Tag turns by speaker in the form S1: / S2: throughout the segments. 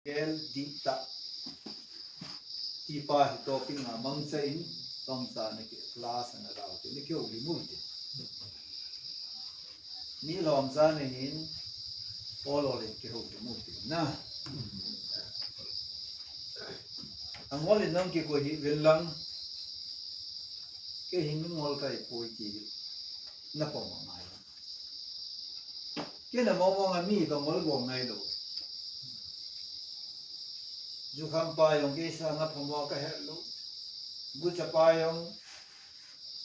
S1: el dita tipa topping among say somsa ne class na raw te ne kyo limute ni lomsa ne hin olole ke ho limute na angol nang ke ko hi velang ke hin ngol kai poi ti na po mai ke na mo mi ko ngol go ngai lo ju kham pa yong ke sa nga phomo ka hello gu cha pa yong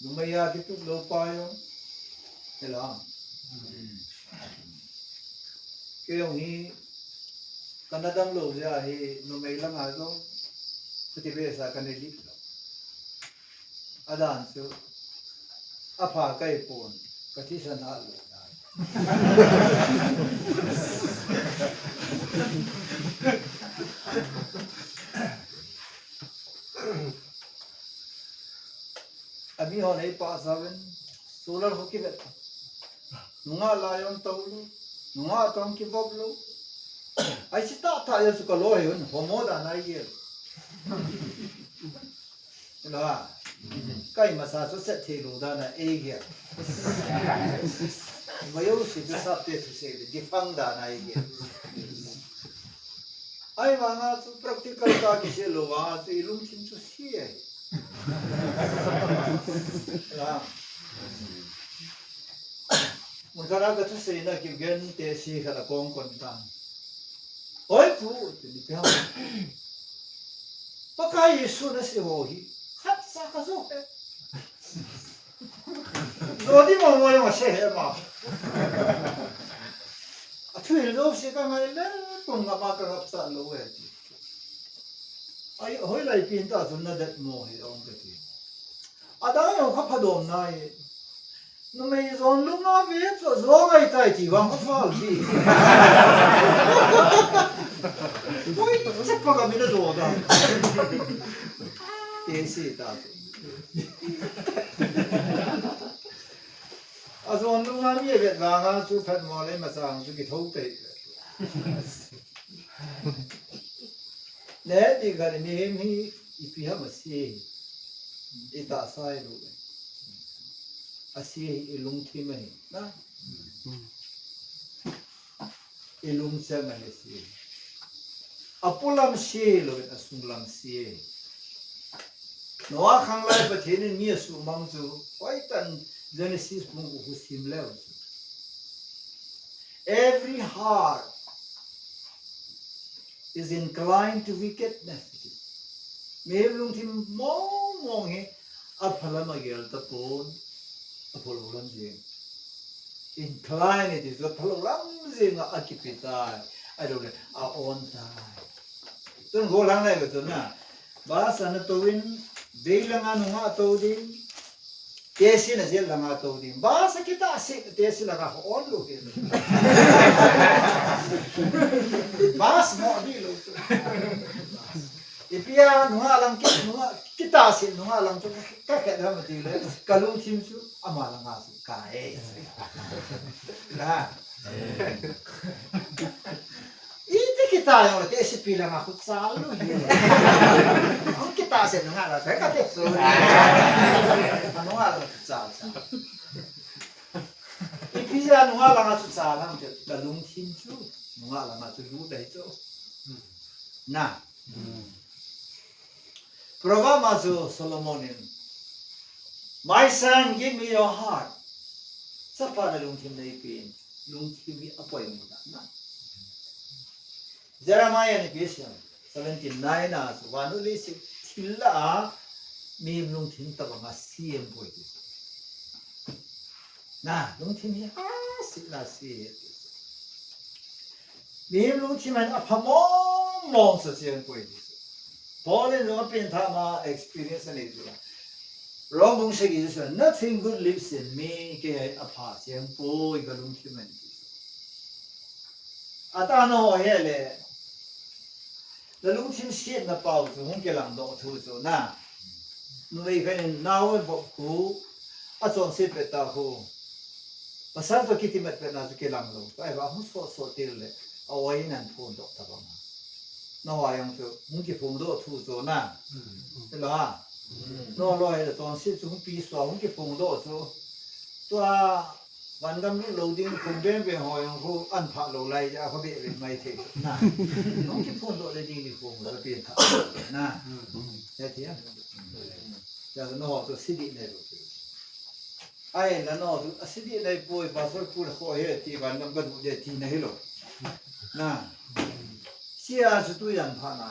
S1: lumaya ki tu lo pa yong elang ke yong hi kanadam lo ja hi numai lang a zo ti be sa kaneli adan su apa kai pon ka ti sa na lo अभी हो नहीं पास आवन solar होके बैठा नुंगा lion तौलू नुंगा तम की बबलो ऐसी था ये सुका लो है उन होमोदा ना ये ना कई मसाज से थे लोदा ना एक है मयो से जो सब ते से डिफांग दा ना ये आई वहां तो प्रैक्टिकल का किसे लो वहां से इलुम चिन तो सी है Mungkara kata saya nak kian tesi kata kong kontan. Oi pu, jadi pihak. Pakai Yesus nasi hohi, hat sah kasut. Jadi mau yang masih hebat. Atu itu sih kan ada penggama kerapsa loe. Ay hoy lai pinta sunna dat mo hi ong kati ada yo khapadom nai no me zon lunga ve so zongai tai ti wang ko fal bi hoy chepa ga mina do da esi ta azon lunga mi ve ga ga su phat mo le ma sang su ki thau tai ne di ga ni mi ipiha masi ita sai lu asi ilung thi mai na ilung sa mai si apulam si lo asunglam si noa khang lai pa the ni su mang su oi tan genesis mong ku sim lew every heart is inclined to wickedness. Mayroong tim mong he aphala magel tapon apololam jing. Inclined it is apololam jing akipita. I don't know. On time. Don't go lang like it na. Bas ano towin day lang ano nga towin. Tesi na sila lang nga towin. Bas kita si tesi lang ako on lo. Bas mo di lo. Ipia nunga lang kita sin nunga lang tu kakek dah mati le kalung tim su amalang asu kai lah itu kita yang le tesi pilang aku selalu ang kita sin nunga lah kakek tu nunga lang sal ipia nunga lang asu salam kalung tim su nunga lang asu lu dah itu nah Provamazo Solomonin. My son, give me your heart. Sapa na lung tim na ipin. Lung tim ni apoy mo na. Jeremiah ni Bisham. 79 na. So, wano li si tila mi lung tim tabang asiyem po ito. Na, lung tim ni sila siyem. Mi lung tim na apamong sa siyem po ito. Paul is not been tama experience and it. Wrong bung say is nothing good lives in me ke apart yang po igalung human. At ano hele lalung tim shit na pau so hung ke lang do thu so na noi kain naw bo ku atong sit beta ko pasal to kitimet pe na ke lang lo ai ba hu so so til le awai nan phone do ta ba no wa yang so mu ki phung do thu so na lo ha no lo he ton si chung pi so mu ki phung do so tuaวันกำลังโหลดดิ้งคงเดินไปหอยของเขาอันผ่าโหลดไล่จะเขาเบี้ยเป็นไม่เท่นะน้องคิดพูดโหลดได้ดิ้งนี่คงจะเปลี่ยนท่านะแต่ที่นั่นจะน้องตัวสิริในรูปไอ้นั่นน้องตัวสิริในป่วยบาสพูดหอยที่วันกำลังดูเด็ดที่ไหนหรอนะเสียสุดตัวยันผ่านไหน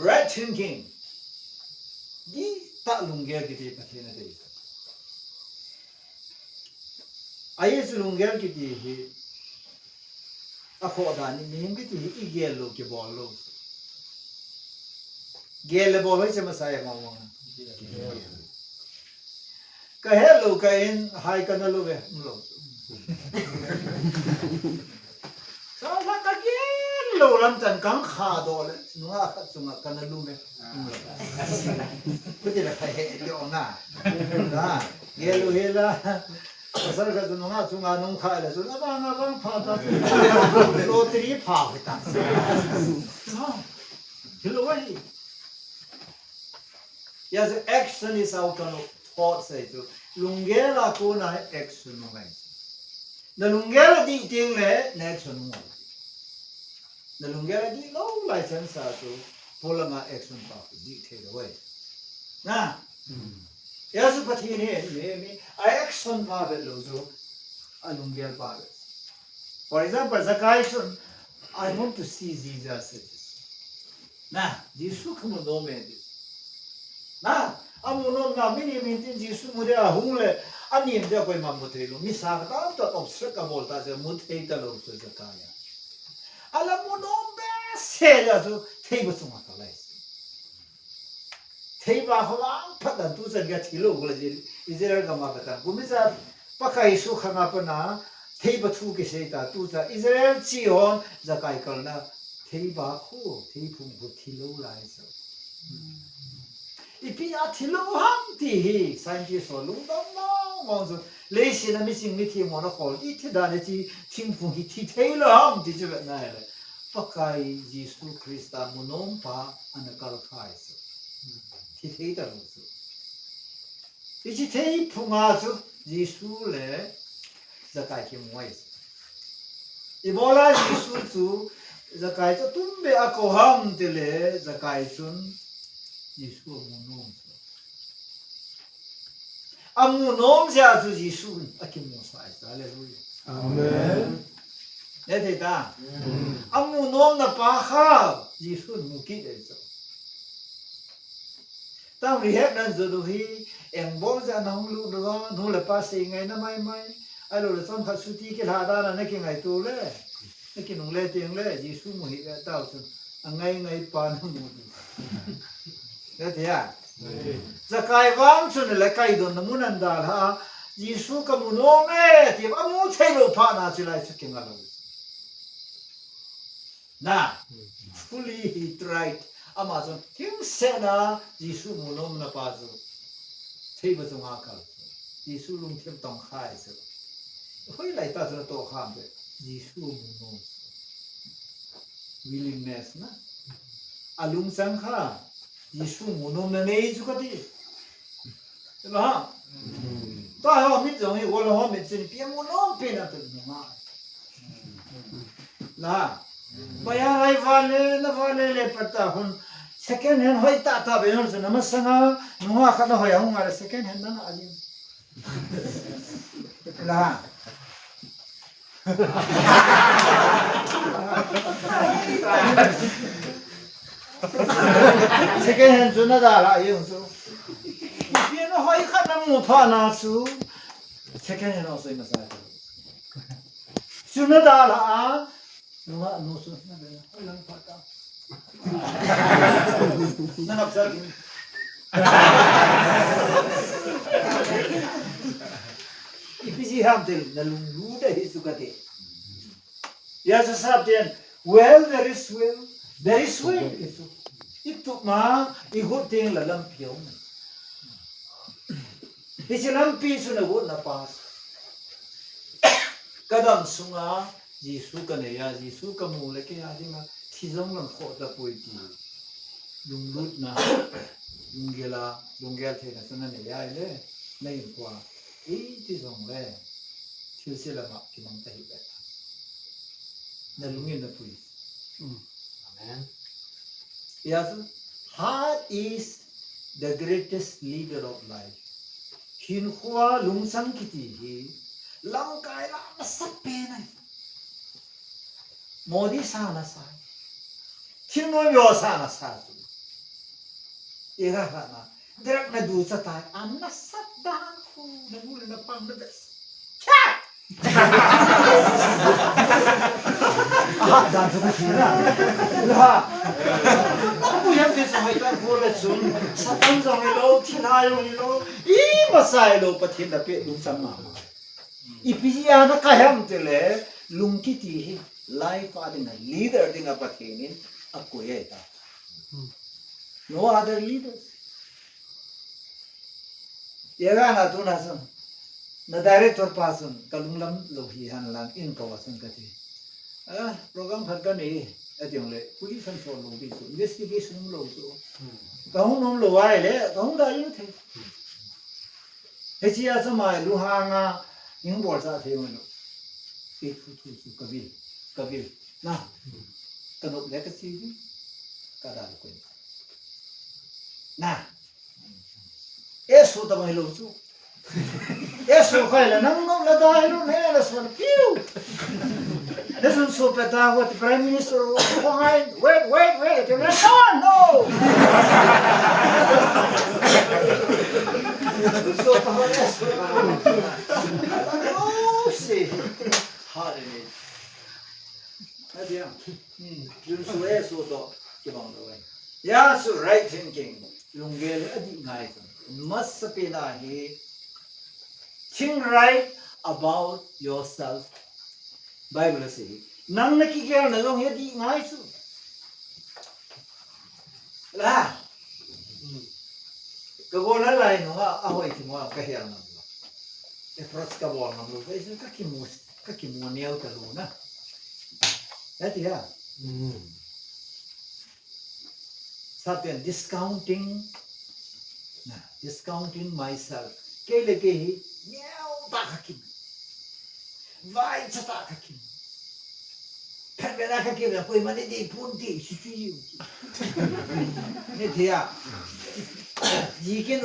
S1: red thinking ยี่ตะลุงเกลที่ประเทศนั้นเองAyes lungel kiti hi akho dani nim kiti hi igelo ke bollo gele bollo chama sai ma ma ka hello ka in hai kana lo ve lo sa la ka gelo lam tan kang kha do le nga khat sunga kana lu me ko te la khai he yo na na gelo hela Asal ka nunga sunga nung khai la sun abang pha ta lottery pha ta ha hello wai yes action is out of thought say to lungela ko na action no mai na lungela di ting le na action no na lungela di no license sa to pola ma action pa di the wai na Yes, but he me I action power lozo alungel power. For example, Zakaisun, I want to see Jesus. Na, Jesus come no me. Na, amuno na mini mintin Jesus mude ahungle anim de koi mamutelo. Mi sagta to obstacle bolta je mutheita lo so zakaya. Ala muno be seja so teibu suma kalai. Theiba hawang phadan tu jan ga thilo gole ji Israel ga ma bata gumisa pakai su khanga pana theiba thu ke seita tu ja Israel chi on zakai kalna theiba khu theipum bu thilo lai so ipi a thilo ham ti hi scientist so lu dam no mo so le shi na mi sing mi thi mo na khol i thi da ne chi thing pu hi thi theilo ham ti je na le pakai Jesus Christa monom pa anakal khai so Ti da lo so. Ti tei punga so Jesu le zakai ki moi. Ibola Jesu tu zakai to tumbe akoham te le zakai sun Jesu monom so. Amunom ja tu Jesu akimo sai. Hallelujah. Amen. Ne te ta. Amunom na pa kha Jesu muki de so. Tao đi hết đơn rồi đồ hi em bố ra nó không lưu được nó là pa sĩ ngày nó mai ai rồi là xong khát suy tí cái hà đa là nó cái ngày tu lẽ nó cái nông lẽ tiếng lẽ Giêsu mùi ra tao xong ngày pa nó mùi thế thế à giờ cái vang cho nên là cái đó nó muốn ăn đà ha Giêsu cái muốn ôm ấy thì ông muốn thấy đồ pa nào chỉ lại cho cái ngalo na fully tried Amazon kim sena Jesu monom na pazo theiba song akal Jesu lung them tong khai so hoi lai ta so to kham de Jesu monom willingness na alung sang kha Jesu monom na nei chu ka ti lo ha ta ha mi jong hi wo lo ha mi chen pi monom pe na tu ma la Baya rai vale le pata hun second hand hoi ta be hon sana masanga nuwa khana hoi hung ara second hand na ali la second hand juna da la yung so bien hoi khana mu pha na su second hand also in sa juna da la Nunga nusu na be lang pata na ngapsal ipisi hamtel na lungluda hisukate ya sa sabten well there is will itu ma ihuting lalam piyo isilam piso na go na pas kadam sunga Jesu ka ne ya Jesu ka mu le ke ya dinga ที่จงลำโคตะปุยตีลุงรุดนะลุงเกลาลุงเกลเทนะสนั่นเนี่ยยายเลยไม่กว่าที่จงเลยที่เสียละมาที่มันตะหิบะนั่นลุงเงินตะปุย
S2: Amen.
S1: Yes, heart is the greatest leader of life. Hin khwa lung sang kiti hi lang kai la sape nai. Modi sa na sa. Thin no yo sa na sa. Ira ha na. Direct na du sa tai an na sat dan khu na mul na pang na bes. Cha! Dan tu kira. Lah. Aku yang desa haitan pura sun satang jong lo thilai lo I masai lo pathin da pe lung sam ma. Ipia na ka ham tele lung ki ti life ading leader ding a pathinin akoye ta. No other leaders. Yega na tu na sun. Na director pasun kalunglam lo hi han lang in kawasan kati. Program khat ka ni ationg le police and so lo bi so investigation lo so kaung nom lo ai le kaung da yin the he chi ya sama lu ha nga ning bol sa the mo lo pe thu kabil na kanop le ka si bi ka da ko na eso ta mai lo so eso kai la nang nom la da lo ne la so piu This is so bad what the Prime Minister behind. Wait. You're not no. So oh, see. Hard in it. Adia. You so do give on the way. Yeah, so right thinking. Lungel adi ngai. Must be na he. Think right about yourself. Bible say nang nakikita na long hindi ngai su la ko na lai no ahoy ti mo ka hiya na e pros ka bo na mo kasi ka kimu niel ka lo na ati ya sabian discounting myself kele ke hi miao ta ka vai chata ka kim pera ka kim poi mane di punti sichi ne thia yikin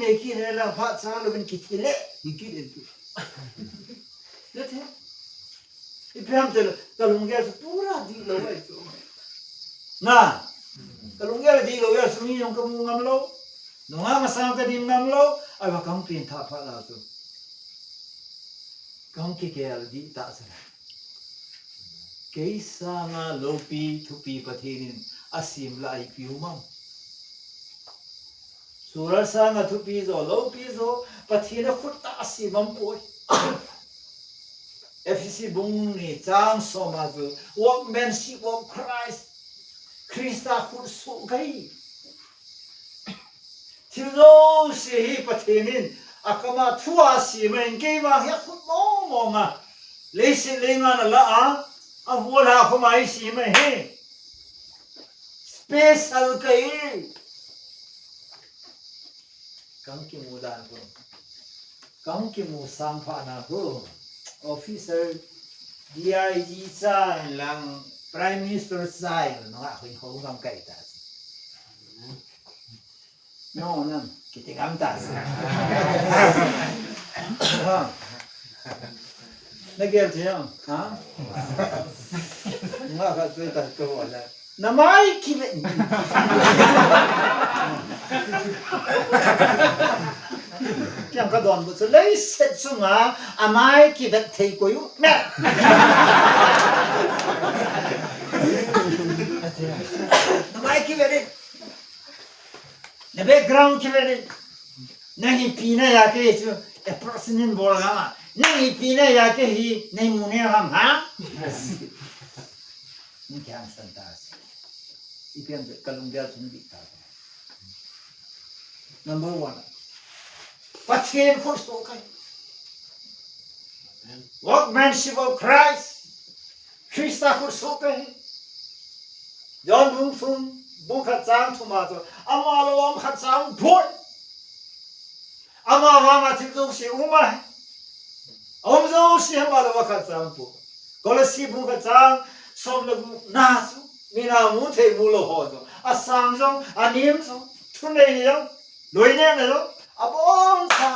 S1: eki ne la pha sa lo ben kitile yikin tu ne thia ipam te kalungya pura di lo ai so na kalungya di lo ya sumi yong kamu ngam lo no nga masang ka din ngam lo ai ba kam pin tha pha la so Kung kikel di ta sa Kaysa nga lopi tupi patinin asim la ay piumam. Surar sa nga tupi zo lopi zo patina kuta asimam po. FCC bung ni chang somazu workmanship of Christ. Krista kursu kai. Tilo si patinin akama tua si men kema ya mo nga lesi lenga na la a vola ko mai si me he special kai kang ki mudan ko kang ki mu sang pha na ko officer DIG sa lang prime minister sai no a ko ho ngam kai ta no nan kitingam ta Nagel siya, ha? Nga ka suitas ko wala. Namay kibe. Kaya ka doon mo so lay set so nga amay kibe tay ko yung na. Namay kibe rin. Na background kibe rin. Nang pina yake ito e prosinin bolga. Nang ipina yake hi nay mune ham ha? Ni kyang santas. Ipian kalunggal sundi ta. Number 1. Patien ko so kay. Workmanship of Christ. Krista ko so kay. ย้อนบุงฟุงบุงขัดจางทุมาตัวอามาลวมขัดจางพูดอามาว่ามาที่จุกสิอุมาอมจุกสิมาลวขัดจางพูดก็เลยสิบุงขัดจางสมเลยนาสุมีนามุเทมุโลหัวตัวอาสังจงอานิมจงทุนเลยยังรวยเนี่ยนะลูกอาบอนซา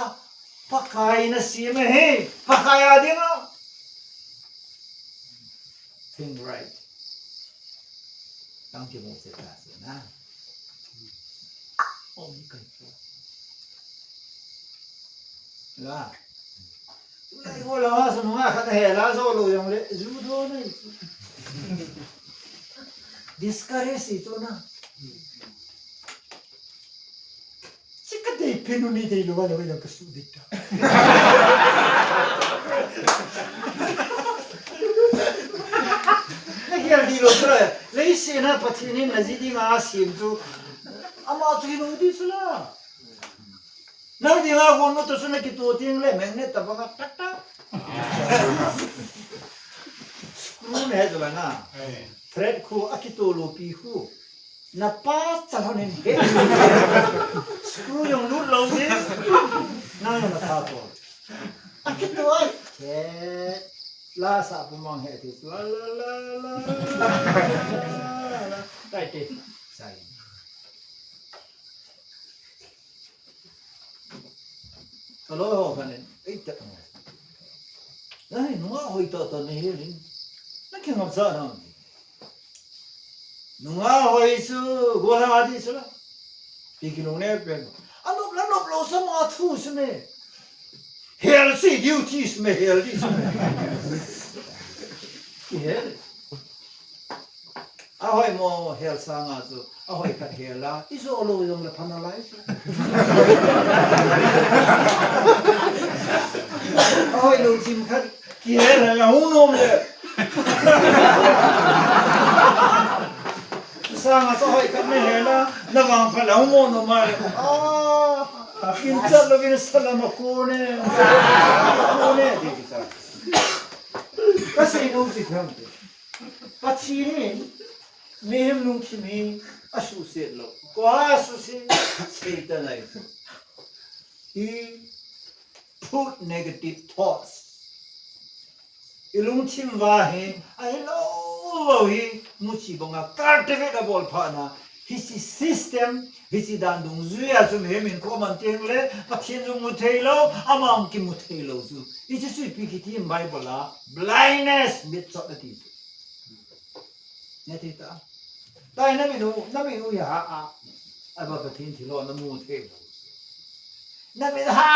S1: พักใครนะสิไม่เห็นพักใครอาดินะ think right ตั้งที่มุเสกาสินะโอ้มีกันตัวล่ะไอ้คนละสนุกขัดเหตุแล้วโซโลยังเลยจูโดนเลย discourage ตัวนะชิคกี้พายเพนุนี่เดี๋ยวเรายังก็สู้ดิตานี่คือดีโลสุดเลยเลยสินะพัฒนินนาจิดีมาสิมจูอามาตุกิโนดิสุล่ะนั่นดีมาคนนู้นตัวสุนัขตัวทิ้งเลยแม่งเนี่ยตะบังตักตักสครูเนี่ยจุล่ะนะเฟรดครูอากิโตโลปีครูนับป้าจัลฮอนินเฮสครูยังลุ้นเราดินั่นยังมาท่าตัวอากิโตไอ้เจ็ดลาสาปุมังเฮติสลาลาลาลาได้ดิใส่ก็รู้ว่าคนนี้ไอ้เจ้านั่นนัวหอยตัวนี้เลยนั่นแค่งับซะนะนัวหอยสู้กัวหาดิสุล่ะพี่กินลงเนี่ยเป็นอันนู้นแล้วนับเราสมาธุใช่ไหมเฮลซี่ดิวตี้ใช่ไหมเฮลตี้ใช่ไหมเฮลอาหอยโมเฮลซังอ่ะสู้อาหอยขัดเฮล่ะอีสู้โลยงเลยพันอะไรสู้อาหอยลูกจิมขัดเฮล่ะละหุ่นนมเลยซังอ่ะอาหอยขัดไม่เฮล่ะระวังพลังโมโนมากินจัดแล้วกินสลัมโคเน่ดีที่สุดก็สิ่งนู้นสิ่งนั้นปัจจัยนี้มีมลุงที่มีอาสุเสดโลก็อาสุเสดเสดอะไร he put negative thoughts อีลุงที่ว่าเห็นไอ้โลว่าเห็นมุชีบังอา cultivate บอลผ่านนะ his system his ดันดงจุยอาจุเห็นมันก็มันเต็งเลยปัจจัยจงมุเทโลอามาอังกิมุเทโลจูอีจะช่วยพิคิที่ไบเบิลละ blindness มิดจอดที่เนี่ยที่ตาแต่นั่นไม่รู้อย่าไอ้บ้าประเทศที่เราน้ำมูเทโลนั่นไม่ฮ่า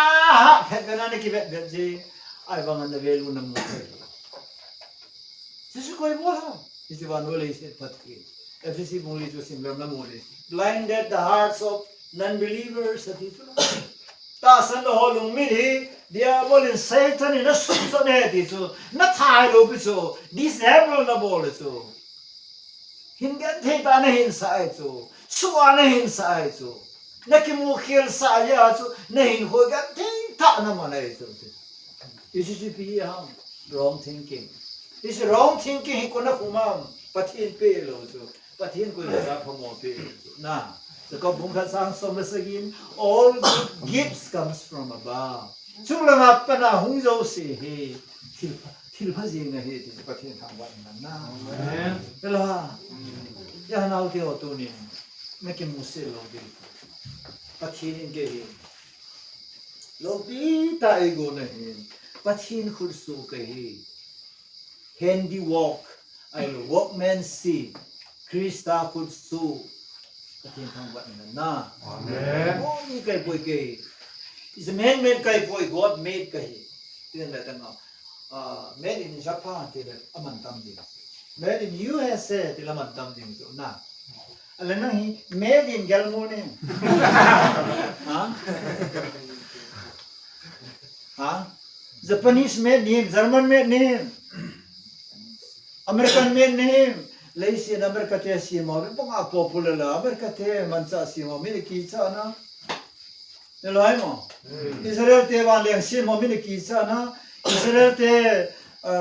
S1: แค่กันนั่นกี่แบบจีไอ้บ้ามันเวลูน้ำมูเทโลจะช่วยใครบ้างที่จะวันวันเลยสิพัดกินFCC บุญลิจุสิมแบบน้ำมูเลย blinded the hearts of non-believers ที่สุดตาสันโดหลุงมิดีเดียบอลินเซตันนี่น่าสุดสุดเนี่ยที่สุดน่าทายรูปสุด disable น่าบอลสุดหินกันที่ตาเนี่ยหินสายสุดสวาเนี่ยหินสายสุดนักมุขเขียนสายสุดเนี่ยหินหัวกันที่ตาเนี่ยมันเนี่ยสุด this is wrong thinking this is wrong thinking ให้คนนักขุมามปะเทียนเปโลสุดปะเทียนกุยรับพมอเปโลสุดนะแต่ก็บุญขัดสร้างสมสกิน all good gifts comes from above ช่วงละงับปนะหงโจสีเฮทิลพะจิงเฮที่ปะเทียนทางวันนั้นนะเวลาอย่าหนาวเที่ยวตัวนี้ไม่กินมุสลิมเราดีปะเทียนเกยโลบีตาเอโกนะเฮปะเทียนขุดสูเกย handiwork I workmanship คริสตาคุดสูปะเทียนทางวันนั้นนะอาเมนโอ้นี่ไก่ป่วยเกย is man made ไก่ป่วย God made ไก่ที่นั่นแหละตั้งmade in Japan ที่นั่นอามันตำจริง made in USA ที่ละมันตำจริงสุดนะอะไรนะฮี made in Germany ฮะ Japanese made name German made name American made name เลยสิอเมริกาเทสิมาเป็นพวกอาป๊อปปูล่าอเมริกาเทมันจะสิมาไม่ได้กี่ชานะเดี๋ยวไรมั้งอิสราเอลเทวันเลี้ยงสิมาไม่ได้กี่ชานะอิสราเอลเท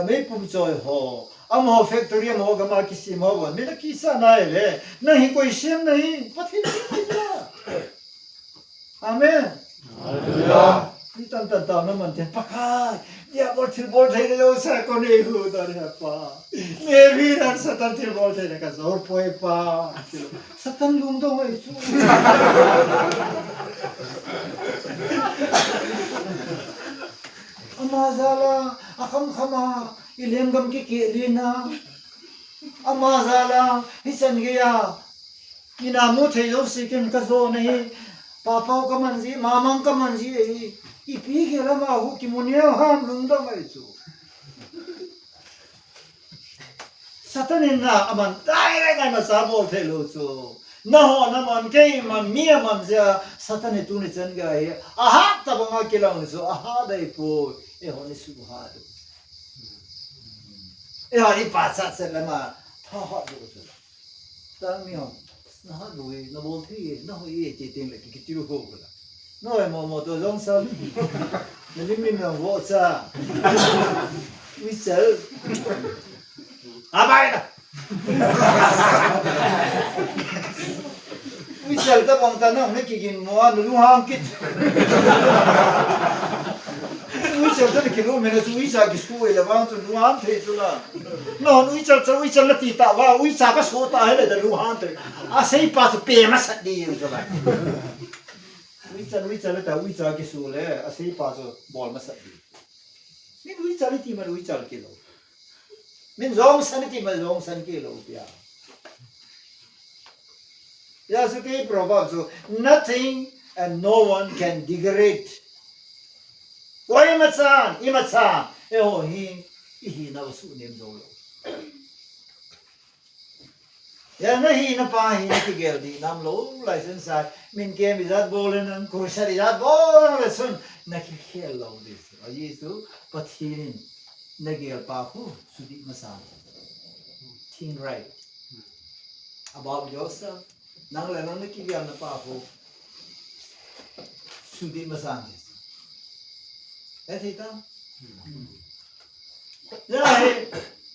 S1: ไม่ปุ่มจอยหัว Amo factory mo gama kisi mo bon mera kisa na le nahi koi shem nahi pathin nahi amen hallelujah tan na man ten pakai dia bol thai le sa ko ne hu dar ha pa ne vi ran satan thil bol thai ka zor poi pa satan lung do mai chu amazala akham khama ilem gam ki lina amazala hisan ge ya ina mu thai lo sikin ka zo nahi papa ka manji mamang ka manji ipi ge la ma hu ki munia ham lung do mai chu satan na aman dai ga ma sa bol thai lo chu na ho na man ke man mia man ja satan tu ni chen ga aha ta ba ma ke lang chu aha dai po e ho ni su ha do e ha ni pa sa se la ma tha ha do chu ta mi ho na ha do e na bol thi na ho e te ten le ki ti ru ho la no e mo to jong sa ni lim mi na wo sa wi sel abai da wi sel ta bang ta na ne ki gin mo an lu hang kit wi sel ta ki lu me na su wi sa ki su e la bang tu lu hang the tu la no wi sel la ti ta wa wi sa ka so ta he le da lu hang te a sei pa su pe ma sa di tu la wi sel ta wi sa ki su le a sei pa su bol ma sa di ni wi sel ti ma wi sel ki lo min zong san ti ma zong san ki lo pia ya su ke proverbs so nothing and no one can degrade why matsan imatsa e ho hi na su nem zo lo ya na hi na pa hi ki gel di nam lo license sa min ke mi zat bolen an ko shari zat bol sun na ki khel lo dis ayi su pathin Nagel Papu Sudi Masan. Think right about yourself. Nang lano nakigiam na Papu Sudi Masan. Eti ta? Yeah,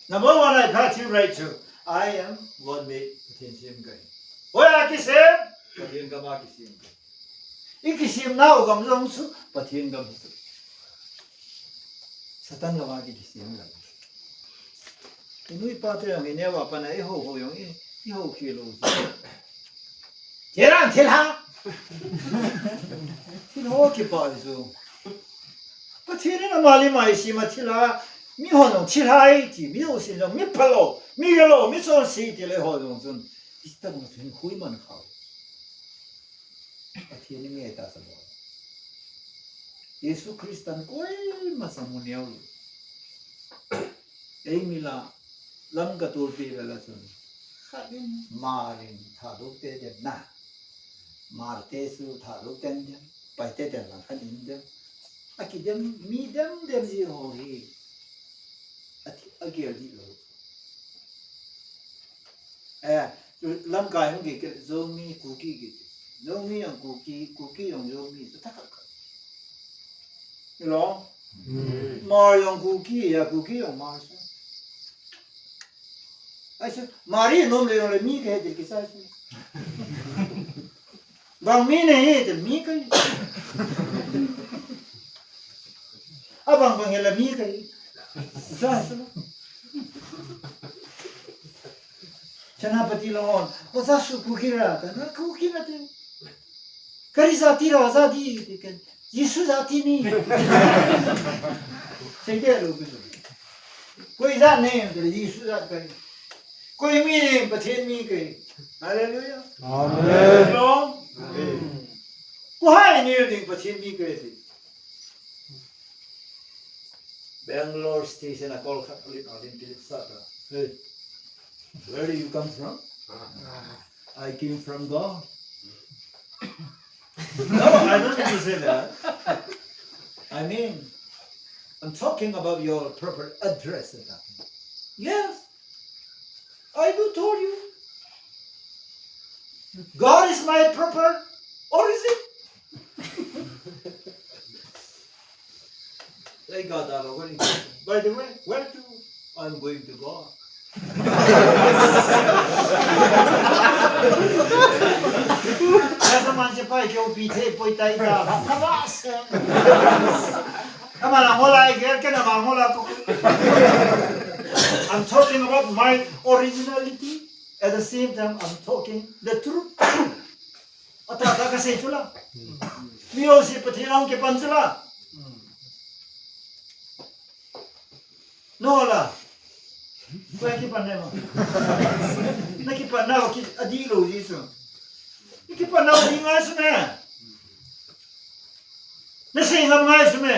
S1: number one, I got you right too. I am one made potential guy. Where I kisim? Potential gama kisim. Ikisim now gam zong su potential gam su. Satan lawa ki kisim la. Inui pate yang ini apa pana ho yang ini ho kilo. Tiran tilha. Til ho ki pa zo. Pa tiran na mali mai si ma tila mi ho no tilai ti mi ho sin jo mi palo mi gelo mi so si ti le ho zo zun. Ista mo sin hui man khao. Pa tiran mi eta sa bo. Yesu Kristan koi masamuniau. Ei mila lam ka tur pi la sun. Khain marin tha do te de na. Mar te su tha do ten de. Pai te de la khan in de. Aki dem mi dem ji ho hi. Ati agir di lo. Lam kai hong ge zo mi ku ki ge. Zo mi yang ku ki yang zo mi ta ka. Lo? Mar yang ku ki yang mar sa. Aise mari nom le mi ke de ki sa se. Bang mi ne de mi kai. Abang hela mi kai. Sa sa. Chanapati lon. Osa su ku ki ra ta na ku ki na te. Kari sa ti ra sa di ke. Yesu za ti ni. Sai de lo ku. Koi za ne de Yesu za kai. Koi mi ne pathen mi kai. Hallelujah. Amen. Amen. Ko hai ne ding pathen mi kai thi. Bangalore station a call Olympic Sata. Hey. Where do you come from? I came from God. No, I don't need to say that. I mean, I'm talking about your proper address. Yes, I do told you. God is my proper, or is it? I got that already. By the way, where to? I'm going to God. Essa mancha pai que eu pitei foi taida. Nossa. Ama na mola igel ke na mola ko. I'm talking about my originality. At the same time, I'm talking the truth. Ata kasi chula. Mio si patinang ke pansula. No la. Kau ki pandai mo. Naki pandai ki adilo jisu. Naki pandai di ngai sume. Nasi ngam ngai sume.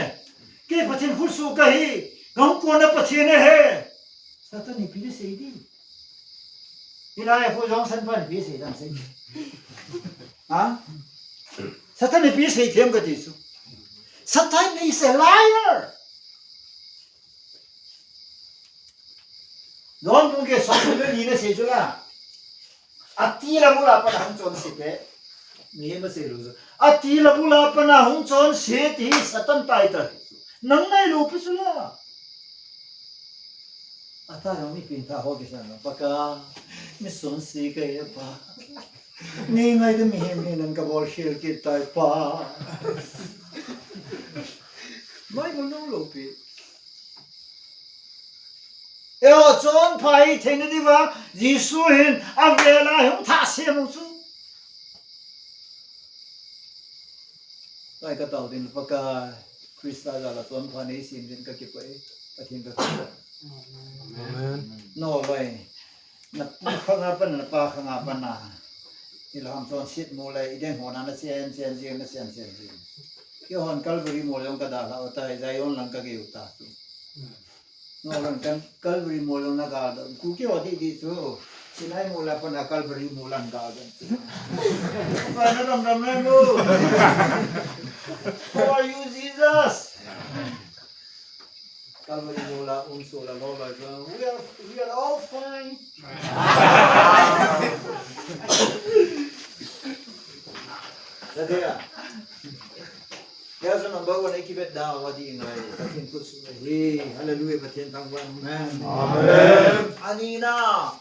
S1: Ke patin khusu kahi. Ngam ko na patine he. Sata ni pili sei di. Ila ko jong san pa ni pili sei dan sei. Ha? Sata ni pili sei them ka jisu. Satan is a liar. Don't forget something ni na sei chula. Atila mula pa na hung chon sipe. Ni ma sei lu. Atila mula pa na hung chon se ti Satan tai ta. Nang nai lu pi chula. Ata yo mi pinta ho ke sana paka mi son si ka ya pa. Ni ngai de mi hem nan ka bol shel ke tai pa. Mai mo no lo pi. Yo John pai thene di wa Jisu hin avela hum tha se mu su. Tai ka tau din paka Krista la John pa nei sim din ka ki pai pathin ka.
S2: Amen.
S1: No way. Na khanga pan na pa khanga pan na. Ilham John sit mo lai iden ho na sen na sen. Yo hon Calvary mo long ka da la ta Zion lang ka ge uta su. No lang kan Calvary mo lang na ga ku ke wa di su. Sinai mo la pa na Calvary mo lang ga ga. Pa na ram na mo. How are you Jesus? Calvary mo la so la no la we are all fine. Dadaya. There's a number one ekibet da wadi ngai takin kusu hey hallelujah bathen tangwan amen
S2: Amen.
S1: anina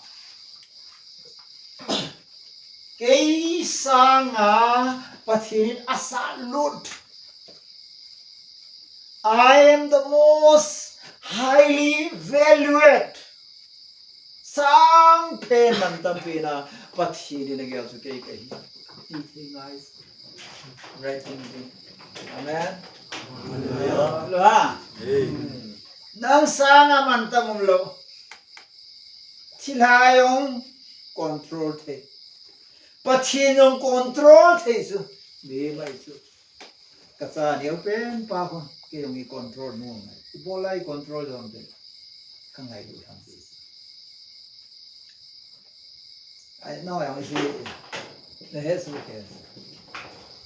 S1: kei sanga pathin asa lut I am the most highly valued sang pen nam tampina pathin ni nagel su kei kai ti guys right thing. Amen. Hallelujah. Nang sanga man tamum lo. Thilhayong control the. Pathinong control the su. Ni mai su. Kasa niu pen pa ko ke yong I control mo mai. Bolai control dong de. Kangai du tham si. Ai no yang si. Ne hesu ke.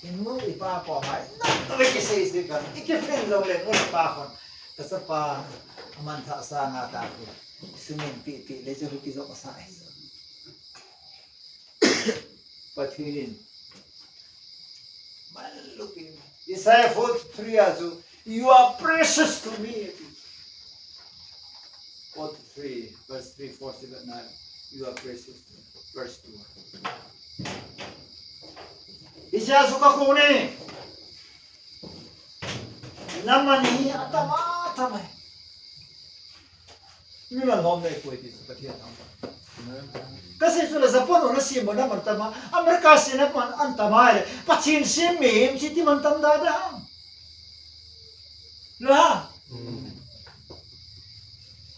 S1: In mo ipa ko mai na ke sei se kan ikefen lo le mo pa kon ta pa man tha sa nga ta ko sumin pi le jo ki zo sa ai pathirin man looking Isaiah 43 azu you are precious to me 43 verse 3 4 7 9 you are precious verse 2 Isya suka kune. Namani atama tamai. Mila ngomne ko iti sa patiya tama. Kasi sula Japon na simo na mantama. Amerika sina man antamai. Pachin simim siti mantam dadang. Lah.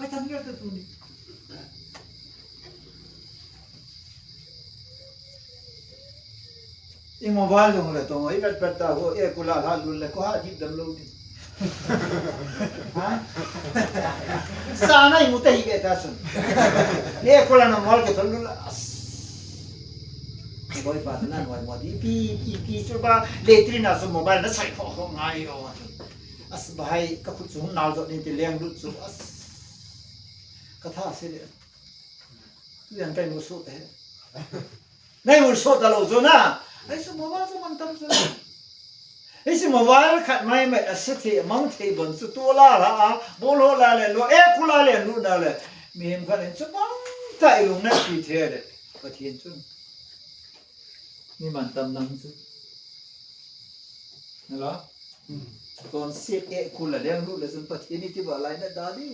S1: Ay tanggir ta tuni. I mobile dong le tong I vet peta ho e kula halul le ko ha jip dam lo di ha sana I mutai ke ta sun e kula na mol ke thul as boy pa na noi mo di pi chu ba letrina su mobile na sai kho kho ngai yo as bai ka khu chu nal zo din ti leng lut chu as ka tha se le tu yang kai mo so te nai mo so ta lo zo na Ai su mobile su mantam su. Ai su mobile khat mai mai asati among table su to la la bolo la le lo e kula le lu na le มีเห็นกันจะบ้องใต้ลงนั่นปีเทเดประเทศชุนนี่มันตำนังซุนั่นเหรอตอนเสียเอะคุณละเรื่องรู้เลยสุนประเทศนี้ที่ว่าอะไรนะดาดี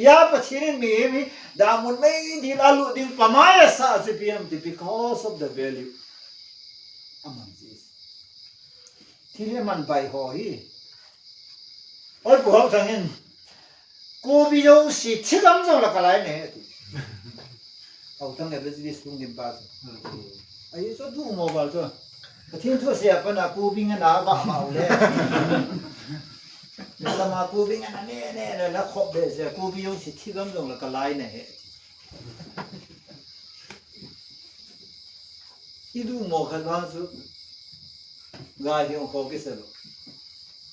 S1: ยาประเทศนี้มีดามุนไม่ดีลาลุดิงปะมาเอสาสิพีเอ็ม because of the value among this ที่เรียกมันใบหอยโอ้ยพวกทั้งนั้นกูบิโยสิที่กำจังละกันไรเนี่ยเอาทั้งนี้เป็นสิ่งที่ดีมากไอ้สุดดูโมบายตัวที่ทั่วเสียปนะกูบิงกันหนาบ้าเมาเลยแต่มากูบิงกันเนี่ยแล้วขบเบสกูบิโยสิที่กำจังละกันไรเนี่ยที่ดูโมขันบ้างสุดกายที่องค์ขกิสรุ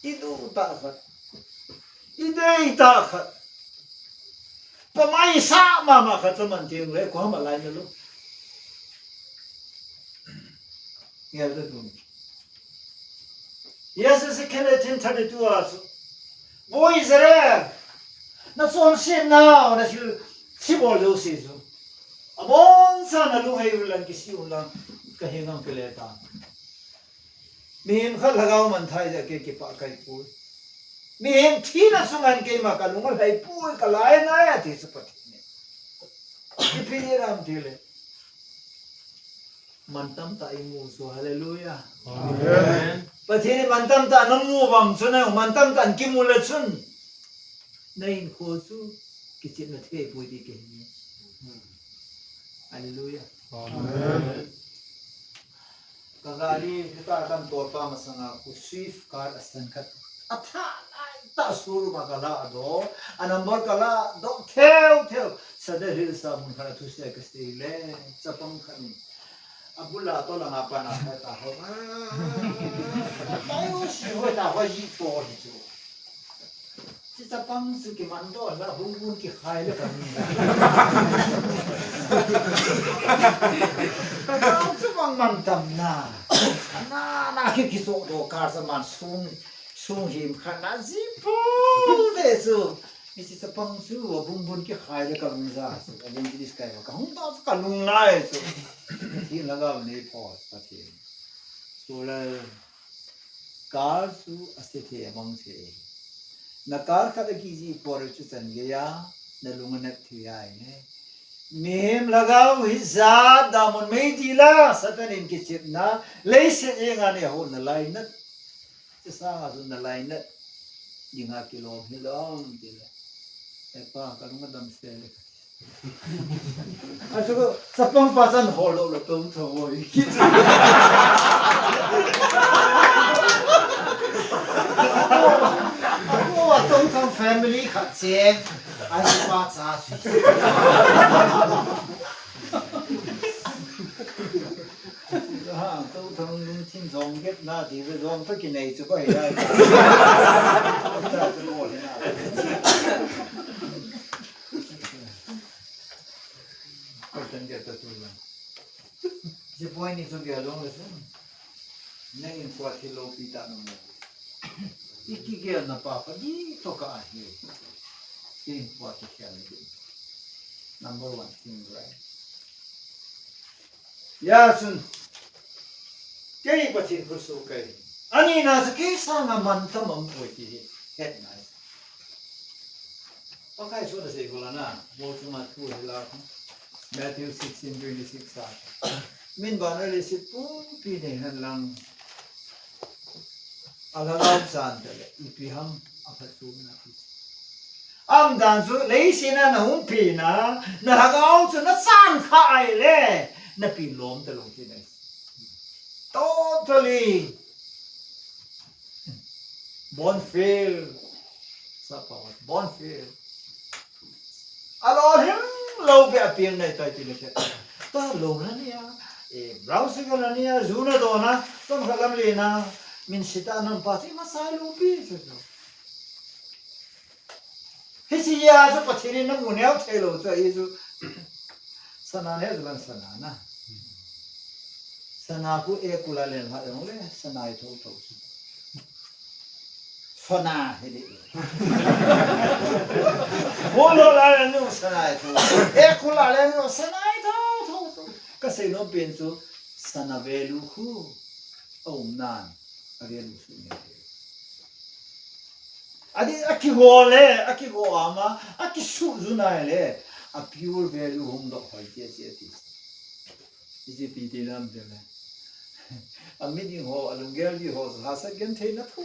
S1: ที่ดูตาขัดที่ได้ตาขัดปะไม่สามาขัดสมันจริงเลยความอะไรไม่รู้เงี้ยจะดูยาสิสกันเลยทิ้งทัดตัวสุบอยส์เร่น่าสนเสียน่าน่าชิบอลดูสิสุอ่ะบอนสันลูกให้อุลังกิสิอุลังก็เห็นกันเกลียดตามีเห็นเขาหลากมันไทยจะเกี่ยวกับใครพูดมีเห็นที่น่าสงสารเกี่ยวกับการลุงอะไรพูดกันหลายน่าที่สุดเนี่ยที่พี่รำทีเลยมันตั้มตาอิมูสุฮาเลลูยาประเทศนี้มันตั้มตาน้ำมูบังสุนัยมันตั้มตากิมูเลชุนในอินโคสุกิจนัทเทปุยดีเก่งเนี่ยฮาเลลูยาKagari kita akan torpa masanga ku swift car astankat atha ta suru magala do anambor kala do theo sada hil sa mun khana thusya kastile chapam khani abula to la ngapa na ta ho ayo shi ho ta ho ji po ni chu si chapam su ki mando la bun ki khai le kan Ang mantam na nakikiso do kar sa man sung him khana zipo desu isi sa pangsu bun ki khai le kam za so abin dis kai ka hung ta ka lung nai so hi laga ne pos pati so la kar su asithe among se na kar ka da ki ji por chu chan ge ya na lung na thi ai ne Mim lagaw hizad damon may dila satan in kitchen na leise nga ni ho na lainat sa nga na lainat yung ha kilom hilom dila pa kalung madam stele aso ko sa pangpasan holo lo tong thawoy ako atong tong family khat chen ai pa cha tôi thường luôn xin dòng kết na thì với dòng tất kỳ này chứ có gì đây có chân kia tôi là chỉ bôi này số kia luôn rồi nên qua thì lâu bị tạm nó ít kia nó bảo phải đi to cả hết in qua thì kia number one thing right ya sun Kaya ba tin ko so kay ani na sa kisa naman tamang po iti het na okay so na say ko na mo tuma tu hila Matthew 16:26 sa min ba na lisip po pinihan lang alalaw san tele ipiham apasu na am dan so leisina na humpi na hagaw so na san khai le na pilom talong tinay totally bonfire sa pawat bonfire alor him low be appear na ito tinasya ta low na niya browse ka na niya zuna do na tom kalam lina min sita ng pati masay lupi hisiya sa patirin ng unayaw telo sa iso sanane zulan sanana Sanaku kula len ha le sanai tho tho fana hede bolo la no sanai to ekula le no sanai to ka se no penso sanavelu hu nan avelu su ne adi akigo ama akisu zunai a pure value home do hoite ti isi piti lam de a meeting ho alungel di ho hasa gen theina phu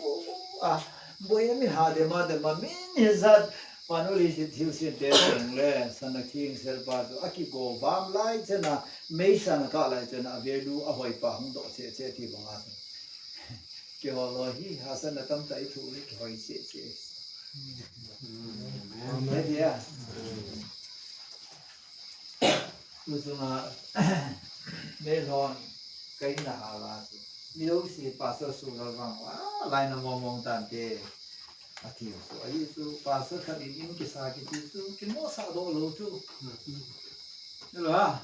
S1: a boya mi ha de ma min hezat panoli si thiu si de le sanaking selpa do akigo vam lai chena meisana ka lai chena value a hoi pa hum do che ti banga ke ho lo hi hasa na tam tai thu li hoi che amen ya Usuma melon kai na hala miu si pastor su lavang wa lai na mong tan te atiu so ai su pastor ka di in ki sa ki su ki mo sa do lo tu la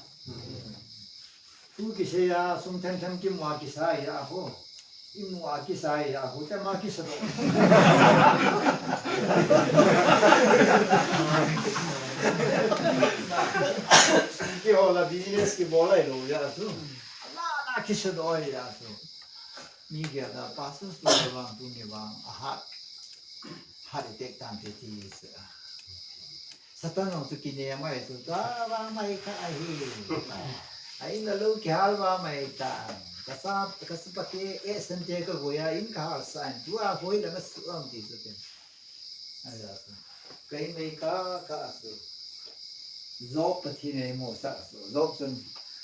S1: tu ki se ya sum ten ki mo ki sa ya ho im mo ki sa ya ho te ma ki sa do que rola business que bola é lo já su na que se dói já su Miguel da passa su bang tu ni bang hat tek tam te ti satan no tu kine mai tu ta ba mai ka ai na lo que alba mai ta kasapate e sente ka goya in ka san tu a foi la na su am ti su te ai já su kai mai ka su Zop patine mo sa zop sun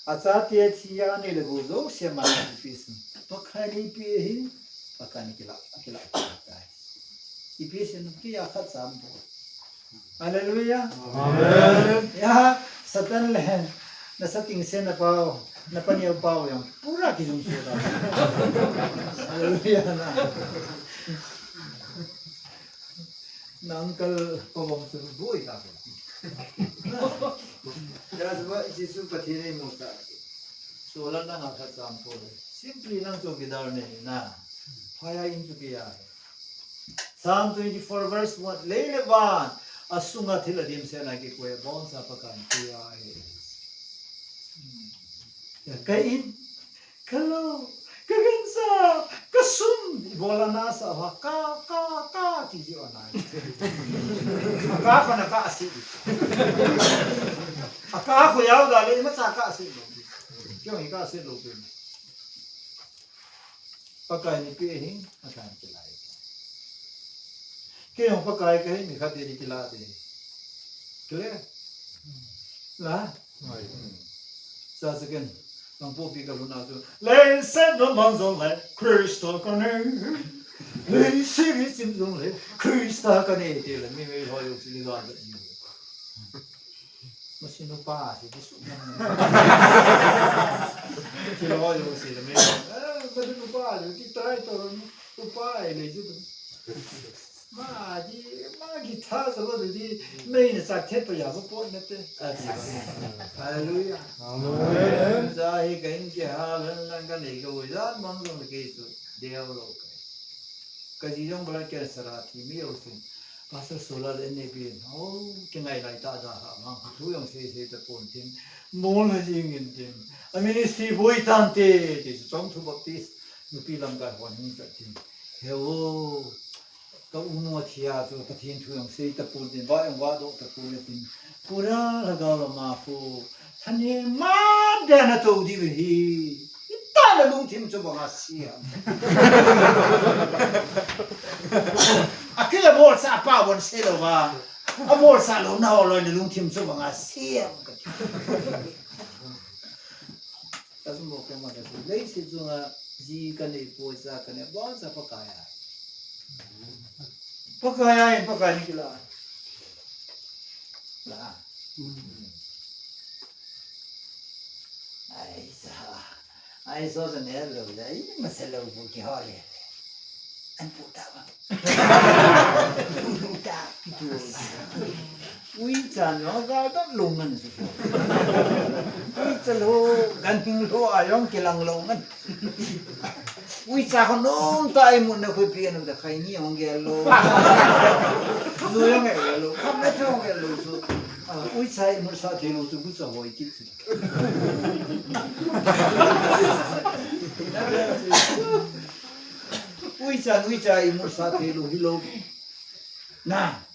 S1: atsate tia ne le go zo se ma pisin pakhani pi hi pakani kila ipisin ki ya khat sam bo hallelujah amen ya satan le na sating se na pao na paniya pao yang pura ki jung so da hallelujah na uncle ko bom su boi ka That's what Jesus patine musa. So lang na nga sample. Simply lang so gidarne na. Paya into biya. Psalm 24 verse 1. Lelevan asunga thiladim se na ki koe bon sa pakan kuya ya kain kalau kagensa kasum bola nasa ka ti ji onai ka na ka asi aka ko yaw da le ma sa ka asi kyo hi ka asi lo pe pakai ni pe hi akan kilai kyo pakai ke ni khate ni kila de clear la sa second Ang popi ka luna so. Lei sen no manzon le Kristo kane. Lei siri simzon le Kristo kane te le mi ho yo sili ga de. Masino pa si disu. Ti lo yo sili me. Ba no pa le ti trai to no pa le ju. Ma guitar so lo di main sa te pa ya po ne te. Hallelujah. Amen. Zai kain ke halan lang ka nei ko ya mang lo ke su deo lo ka. Ka ji jong bala ke sarati mi o sin. Pastor solar ne bi no ke ngai lai ta da ha ma tu yong se te pon tin. Mo na jing in tin. A ministry boy tante ti song tu baptist nu pi lam ka hon ni ta tin. Hello. Ka uno thia so pathin thu yong sei ta pun din wa yong wa do ta pun tin pura la ga la ma fu thane ma da na to di hi ta la lung thim cho ba sia akila bol sa pa bon se lo ba a bol sa lo na lo ni lung thim cho ba sia ta sum bo ke ma da le si zo na ji ka ne po sa ka ne ba sa pa ka ya pakai ni kila lah ai so the ne lo da ini masala bu ki hole an puta ba puta ui chan no ga da lungan su ui chalo gan lo ayong kilang longan Ui cha con non tai mun na pui piano da kai ni on gello. Zo yo nge gello. Kam na cho gello zo. Ui cha mu sa te lo zo bu zo hoi ki zi. Ui cha mu sa te lo hi lo. Na.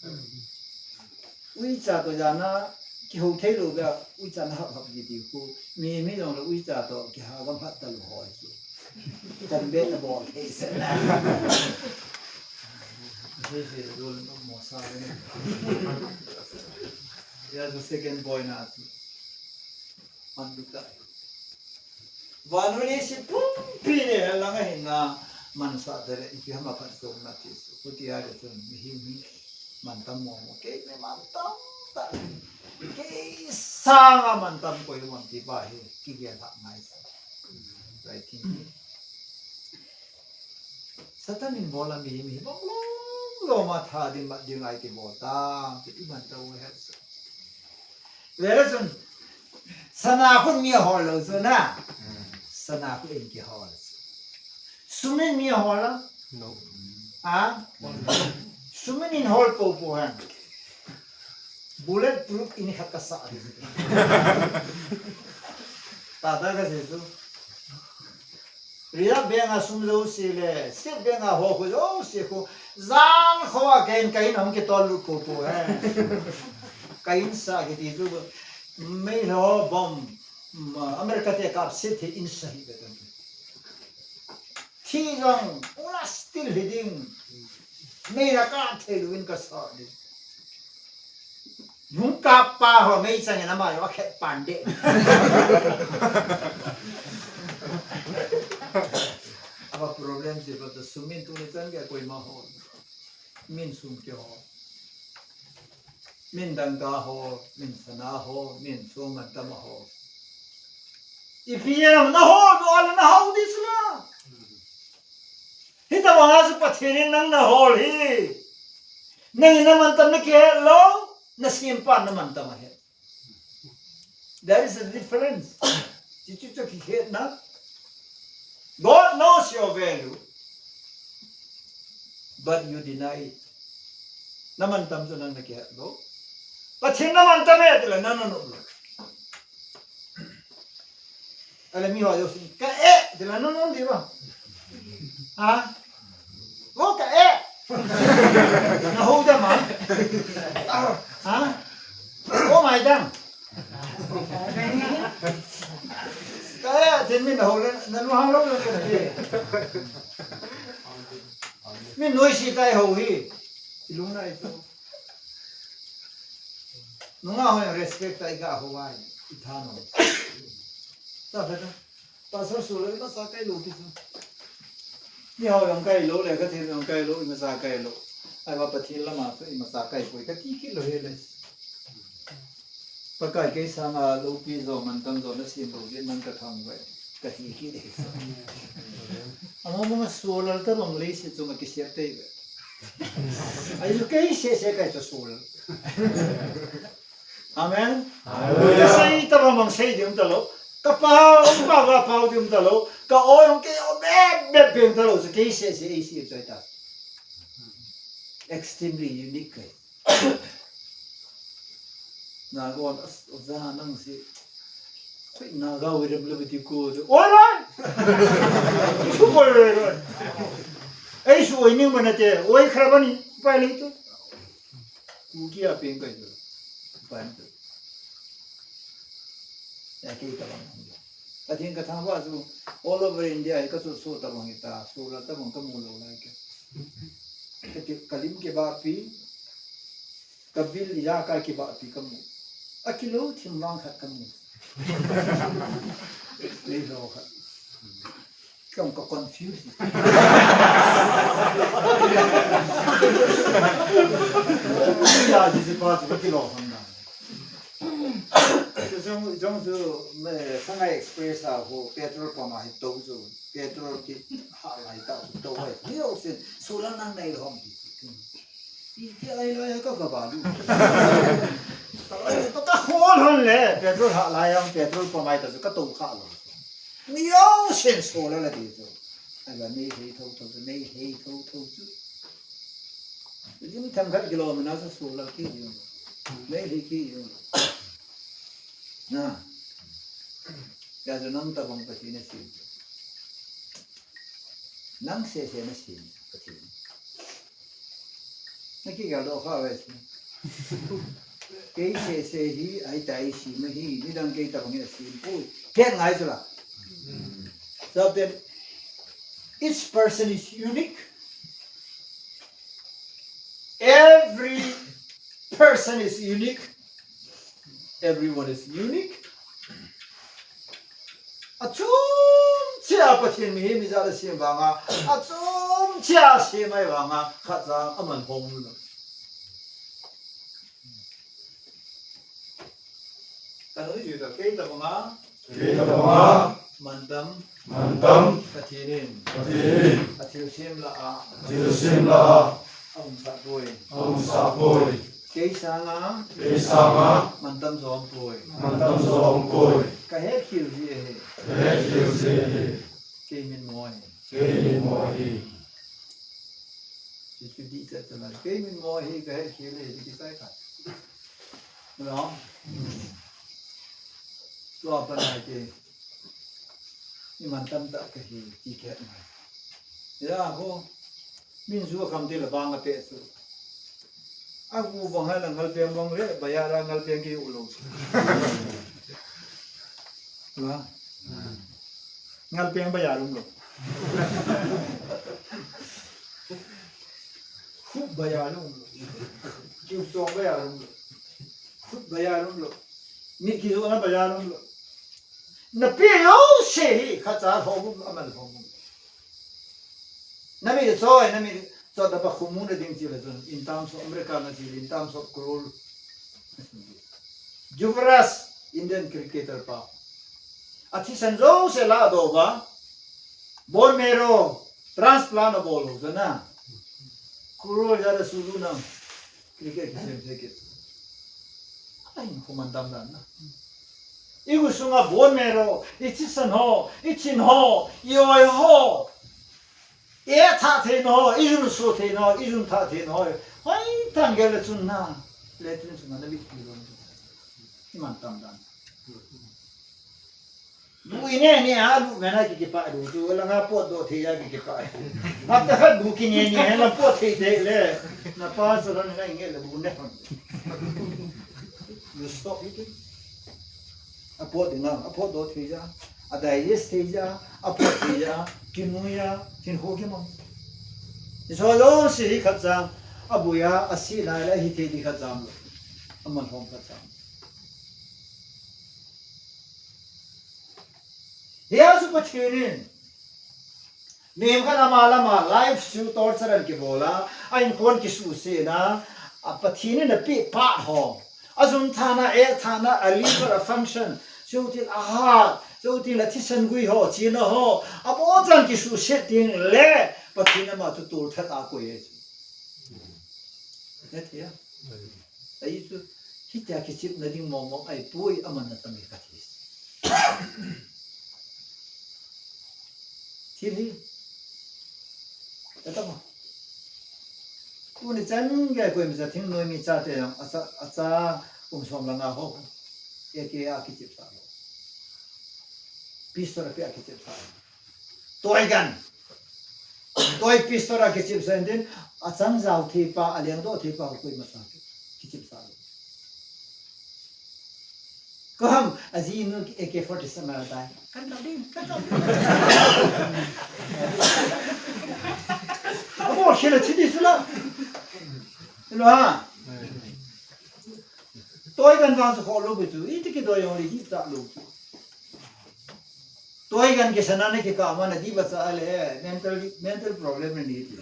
S1: Ui cha to ja na ki ho te lo ga ui cha na ha ki ti ko. Mi dong lo ui cha to ki ha ga phat ta lo hoi zo. Debatable case. This is rule of Mosa. There's a second boy now. Manduka. One when is it? Pine lang na mansa dere ikihama paso natis. Puti ari to mihimi mantam mo ke me mantam ta. Ke sanga mantam ko yung mantibahe kigya ta nice. Right thinking. Satan in bola mi bong lo ma tha din ma ding ai ti bota ti man ta we has whereas sana khun mi hol lo so na sana khu in ki hol sumin mi hol
S2: No.
S1: ha sumin in hol po han bullet proof in hakasa ta da ga se tu Ria benga sumlo sile sit benga ho ko jo se ko zan khoa kain kain hum ke tol ko po hai kain sa ke ti tu me lo bom america te kap sit he in sahi be tan thi jong una still heading me ra ka the win ka sa ni nhung ka pa ho me sang na ma yo khe pande Apa problem sih pada sumin tu ni kan dia koi mahal, min sum ke ho, min dangga ho, min sana ho, min sum mata ho. Ipiam na ho, tu ala na ho di sana. Hita wahas pathirin nang na ho hi, nang ina mantam na ke lo, na simpan na mantam hai. There is a difference. Cicu tu kikhet na. God knows your value, but you deny it. Naman tam so nang nakihat lo. But naman tam eh, tila nanonood lo. Alam niyo, Diyos, kae, tila nanonood, di ba? Ha? Oh, kae! Nahuda ma? Ha? Oh, my dang! Kaya din min nahulan nanuhalaw lang kasi min noisy tayo hohi ilung na ito nunga ho yung respect tayo ka huway itano tapos na pasal sulo ito sa kay lo kito ni ho yung kay lo le kasi yung kay lo imasa kay lo ay mapatil lama so imasa kay po ikatiki lo heles Pakai kay sama lopi zo mantam zo na simbo gin man ka thang vai ka hi ki de amo mga solar ta bang lesi zo ma kisya te ay lo kay se kay to solar amen hallelujah sai ta bang sei dim ta lo ka pau dim ta lo ka o yung kay o be dim ta lo so kay se zo ta extremely unique kay Nagon as nang si Koi nagaw rin labati ko Oray! Supol rin Ay suway niyo manate Oy karabani Pala ito Kuki apin kayo Panto Yaki ka bang At yung katangwa so all over India Ikaso tabang ita Sula tabang kamulo Kalim ke bapi Kabil yaka ke bapi kamu Akilo timbang kat kamu. Lelo kat. Kamu kau confused. Ya jadi pas kilo hamna. Jom tu sangat express aku petrol pama itu tu petrol ki hal itu tu hai. Dia usin solar nang naik hom. Dia lain kau kabalu. Ito ka hol le petrol ha layang petrol pamay ta ka to ka lo niyo sen solar la dito ala me he tho tho me he tho tho chu jim tham khat kilo mana sa su la ki yo me he ki yo na ya zo nam ta bang pati na si nang se na si pati na ki ga do kha wa si ke se hi ai tai si me hi ni dang ke ta bang ya si pu ke ngai su la so then each person is unique. Every person is unique. Everyone is unique. Achum chia pathin mi mi za la sim ba nga achum chia se mai ba nga khat za aman hom lu ta noi ju da ke ta ba nga mandam patinin athil sim la Ông sa bôi Kế sa nga Mandam zom bôi Ka hết khiêu gì Kế min môi Chỉ chú đi chạy cho là Kế min môi Ka hết khiêu gì Thì sai khả Đúng không? Lo bà này kì Nhưng mandam ta cái gì Chỉ khét này Ya cô min zu kham de la bang ate su agu bang ha ngal pem bang re bayara ngal pem ki ulo la ngal pem bayarum lo khu bayarum lo ki song bayarum lo khu bayarum lo ni ki zo na bayarum lo na pe yo se kha cha ho amal ho Nami soy nami so da ba khumuna ding chi la in terms of America na chi in terms of crore Juvraj Indian cricketer pa athi sanjo se la do ba ball mero transplant ball ho na crore ja sulu na cricket ki se ai khumandam na igu sunga ball mero ichi san ho ichin ho yoi ho tha the no izun so the no izun tha the no hai tang gel chun na le tun chun na bi ki lo iman tam dan bu ine ni a lu mena ki pa du tu la nga pot do the ya ki pa ap ta khat bu ki ni la pot the de le na pa so na nge le bu ne you stop it a pot dinga a pot do the ja a dai yes the ja a pot the ja kinuya kin hoge mo so lo si khatsam abuya asi la la hi the di khatsam aman hom khatsam ya su pathinin nem kana mala ma life su torture ke bola ain kon ki su se na a pathinin na pi pa ho azun thana ali for a function Shouting aha, shouting la tisan gui ho, china ho, abo jang ki su setting le, patina ma tu tur that a ko ye. Net ya. Ai tu hita ki chip na ding mong ai pui aman na tam ka this. Thili. Eta ma. Tu ni chan ga ko mi sa thing noi mi cha te asa som la na ho. Eke a ki chip sa. Pistora pe ki chip sa. Toy pistora ki chip sa din achang zau thi pa aliang do thi pa ko ma sa ki chip sa. Kam azi no AK47 ma dai. Kan na din. Abo khela thi di sula. Lo ha. Toy gan va so lo bu tu iti ki do yo ri hi ta lo. Toy gan ke sanane ke ka amana di ba sa ale mental problem ni thi.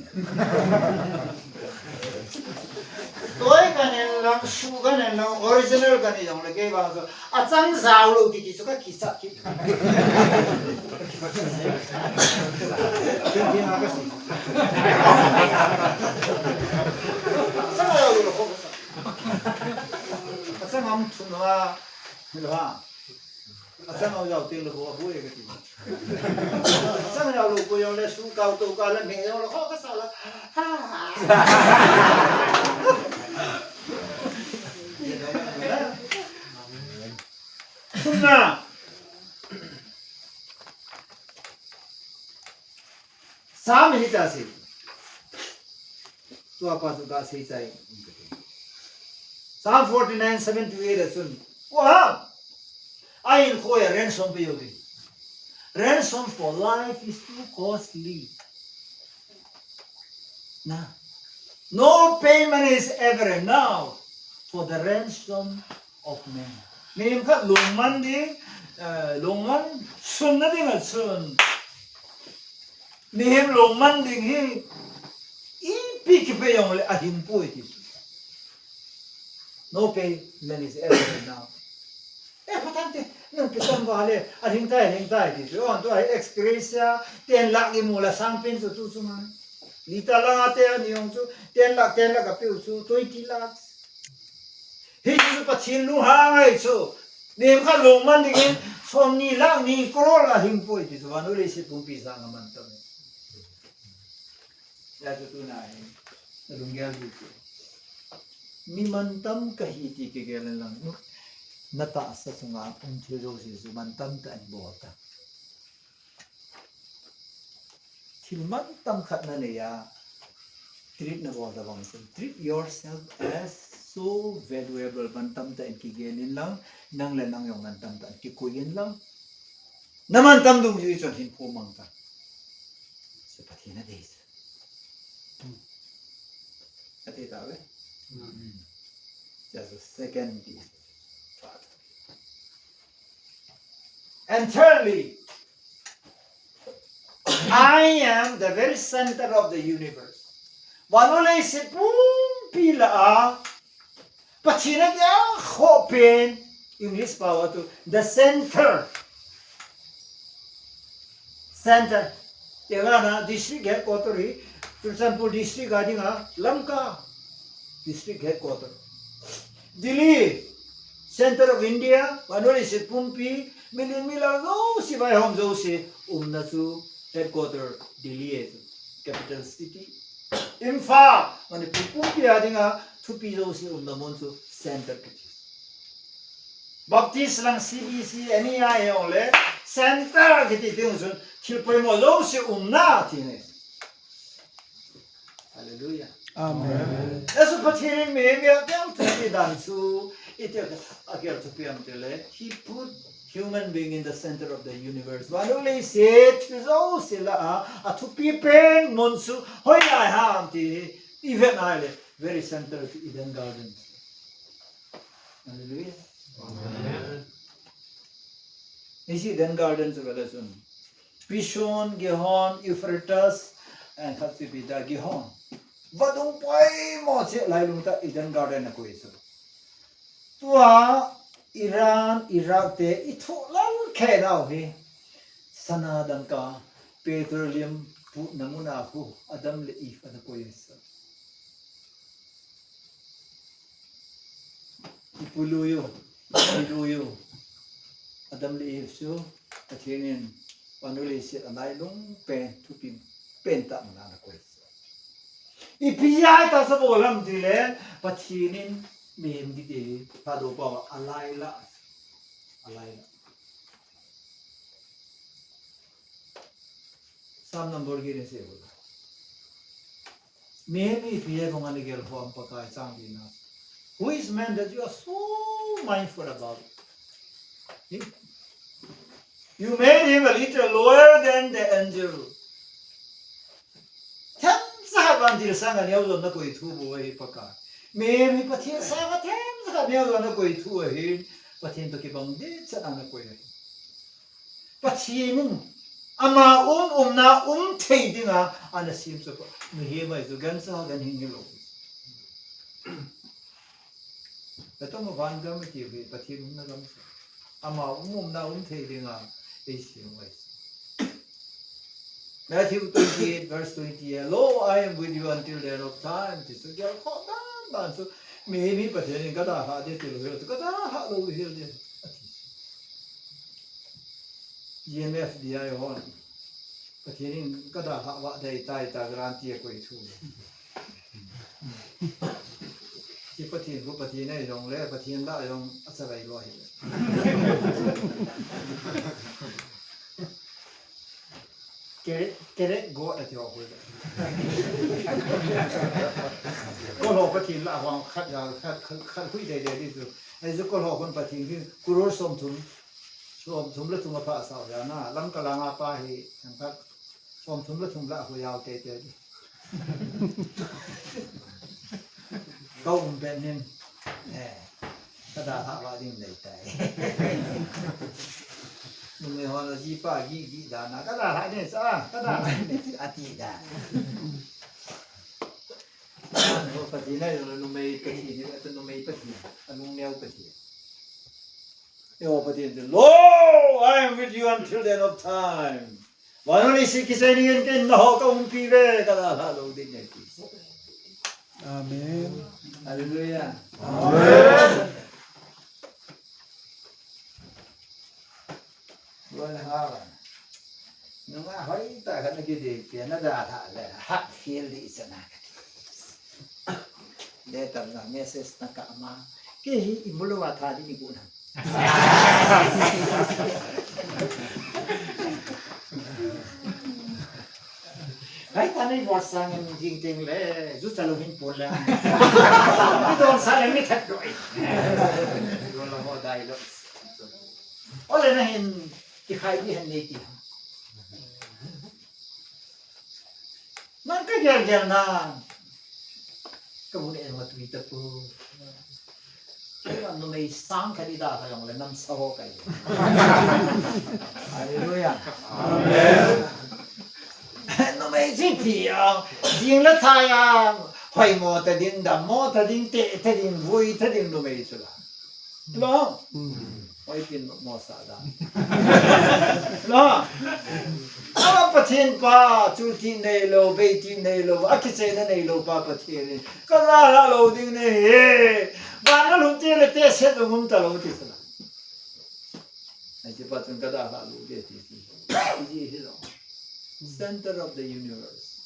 S1: Toy gan en lang su gan en lang original gan ni jong le ke ba so achang zao lo ki so ka ki sa ki. Ki na ka si. Sa lo ko. Asa ngam thunwa lo ha Asang au jau ting lo ko bu ye ka ti Asang jau lo ko yo le su ka to ka le me yo lo ko ka sa la Sunna Sam hita se tu apa tu da se sai Psalm 49 7 to 8 sun Wow Ain khoy ransom pe yodi Ransom for life is too costly Nah No payment is ever enough for the ransom of man Nim khat lungman di lungman sun na ding a sun Nim lungman ding hi I pick pe yong le ahin po iti No payment is ever enough patante nang pitam vale ahin tai di so on to ai excretia 10 lakh ni mula sangpin so tu suman Lita lang ate ani yong su 10 lakh ka piu su 20 lakh Hi su pathin lu ha ngai su nem kha long man ding som ni lang ni krol la hing poi ti so anu le si pum pi sang man ta Ya tu nai lung ya lu mi man tam ka hi ti ke gel lang nata sa sunga pum thi ro si su man tam ta an bo ta Thil man tam khat na ne ya treat na bo da bang treat yourself as so valuable man tam ta ki gelin lang nang le nang yong man tam ta ki kuyin lang naman tam dung ji chon hin pho mang ta se pathina des ate ta ve just a second and thirdly I am the very center of the universe Wanole se pum pila Pachina ya hopen English power to the center Tegana district headquarters Tulsanpur district adinga Lanka district headquarters Delhi center of India Wanole se pumpi Milimila go si bai hom zo se umnasu headquarters Delhi capital city Imphal mane pumpi adinga thupi zo si umnamon su center kiti Baptist lang CBC NEI ole center kiti tingsun thilpoi mo zo si umna tine Hallelujah
S2: Amen.
S1: Eso pathirin me bel thupi dan su ite akel thupi am tele he put human being in the center of the universe Wanole set zo sila a thupi pen monsu hoya ham ti even ale very center of Eden Garden Hallelujah
S2: Amen.
S1: Is Eden Garden so well sun Pishon Gihon Euphrates and Khatsipita Gihon Vadung pai mo che lai lung ta Eden Garden na ko iso Tua Iran Iraq te itho lang khe nau he sanadan ka petroleum pu namuna pu Adam le Eve na ko iso Ipuluyo Adam le Eve so athinin Wanole sit anai lung pen thupi pen ta mana na ko iso Ipiyai ta sa bolam dile pathinin mem di de pado pa alaila Sam number gire se bola Memi piye bongani gel form pakai sang dina Who is man that you are so mindful about it? You made him a little lower than the angel Tham sa ban dir sang an yaw na ko ithu bo hi pakai Memi pathin sa ka tham sa neo na ko ithu hi pathin to ki bang de cha na ko hi pathin ama na thei dinga ana sim so mi he mai zo gan sa gan hin lo Beto mo van gam ti vi pathin na gam ama na thei dinga e sim mai Matthew 28 verse 20 Lo I am with you until the end of time this is your dan so maybe pathin ka da ha de ti lo ka da ha lo he de GMF DI hon pathining kada hawa dai tai ta garanti ko thu chi pathin ko pathin ai rong le pathin la rong asarai lo hi kere go at your way go ho pathin la wang khat ya khat hui dai dai di su ai zo ko ho kon pathin ki kuro som thum la thum pa sa ya na lam ka la nga pa hi thang tak som thum la thum la ho yaw te te di câu bên nên cái đà hạ vào đêm này tại người họ là gì pa gì đà na cái đà hạ này sao cái đà hạ này ati đà nó phát triển này rồi nó mới phát triển nữa nó mới phát triển nó neo phát triển neo phát triển lo I am with you until the end of time và nó đi sĩ cái gì này cái nó công ty về cái đà hạ đầu tiên này
S2: Amen.
S1: Hallelujah.
S2: Amen.
S1: Buồn ha. Nhưng mà hỏi ta cái này gì thì nó đã thả là hat feel đi sana. Để tầm là message na cả mà cái gì imulo wa tha đi cũng na. Cái ta này vọt sang jing jing le rút ra luôn hình buồn là cái đòn sa lên mới thật rồi rồi là họ đại rồi ở đây là hình cái khai đi hình này kì mà cái gì vậy na cái vấn đề mà tùy tập tu cái là nó mới sáng cái đi đa thay là năm sau cái Hallelujah
S2: Amen.
S1: nó mới chỉ thì riêng là thay hoài mò ta điên đam mò ta điên tệ ta điên vui ta điên nó mới chula lo hoài tin mò sa da lo nó bắt thiên pa chú tin này lo bay tin này lo ác chế này lo pa bắt thiên cái là lo điên này và nó lúc tiên là tê xét rồi không ta lo thì sao này chỉ bắt chúng ta đã lo đi thì gì hết rồi center of the universe.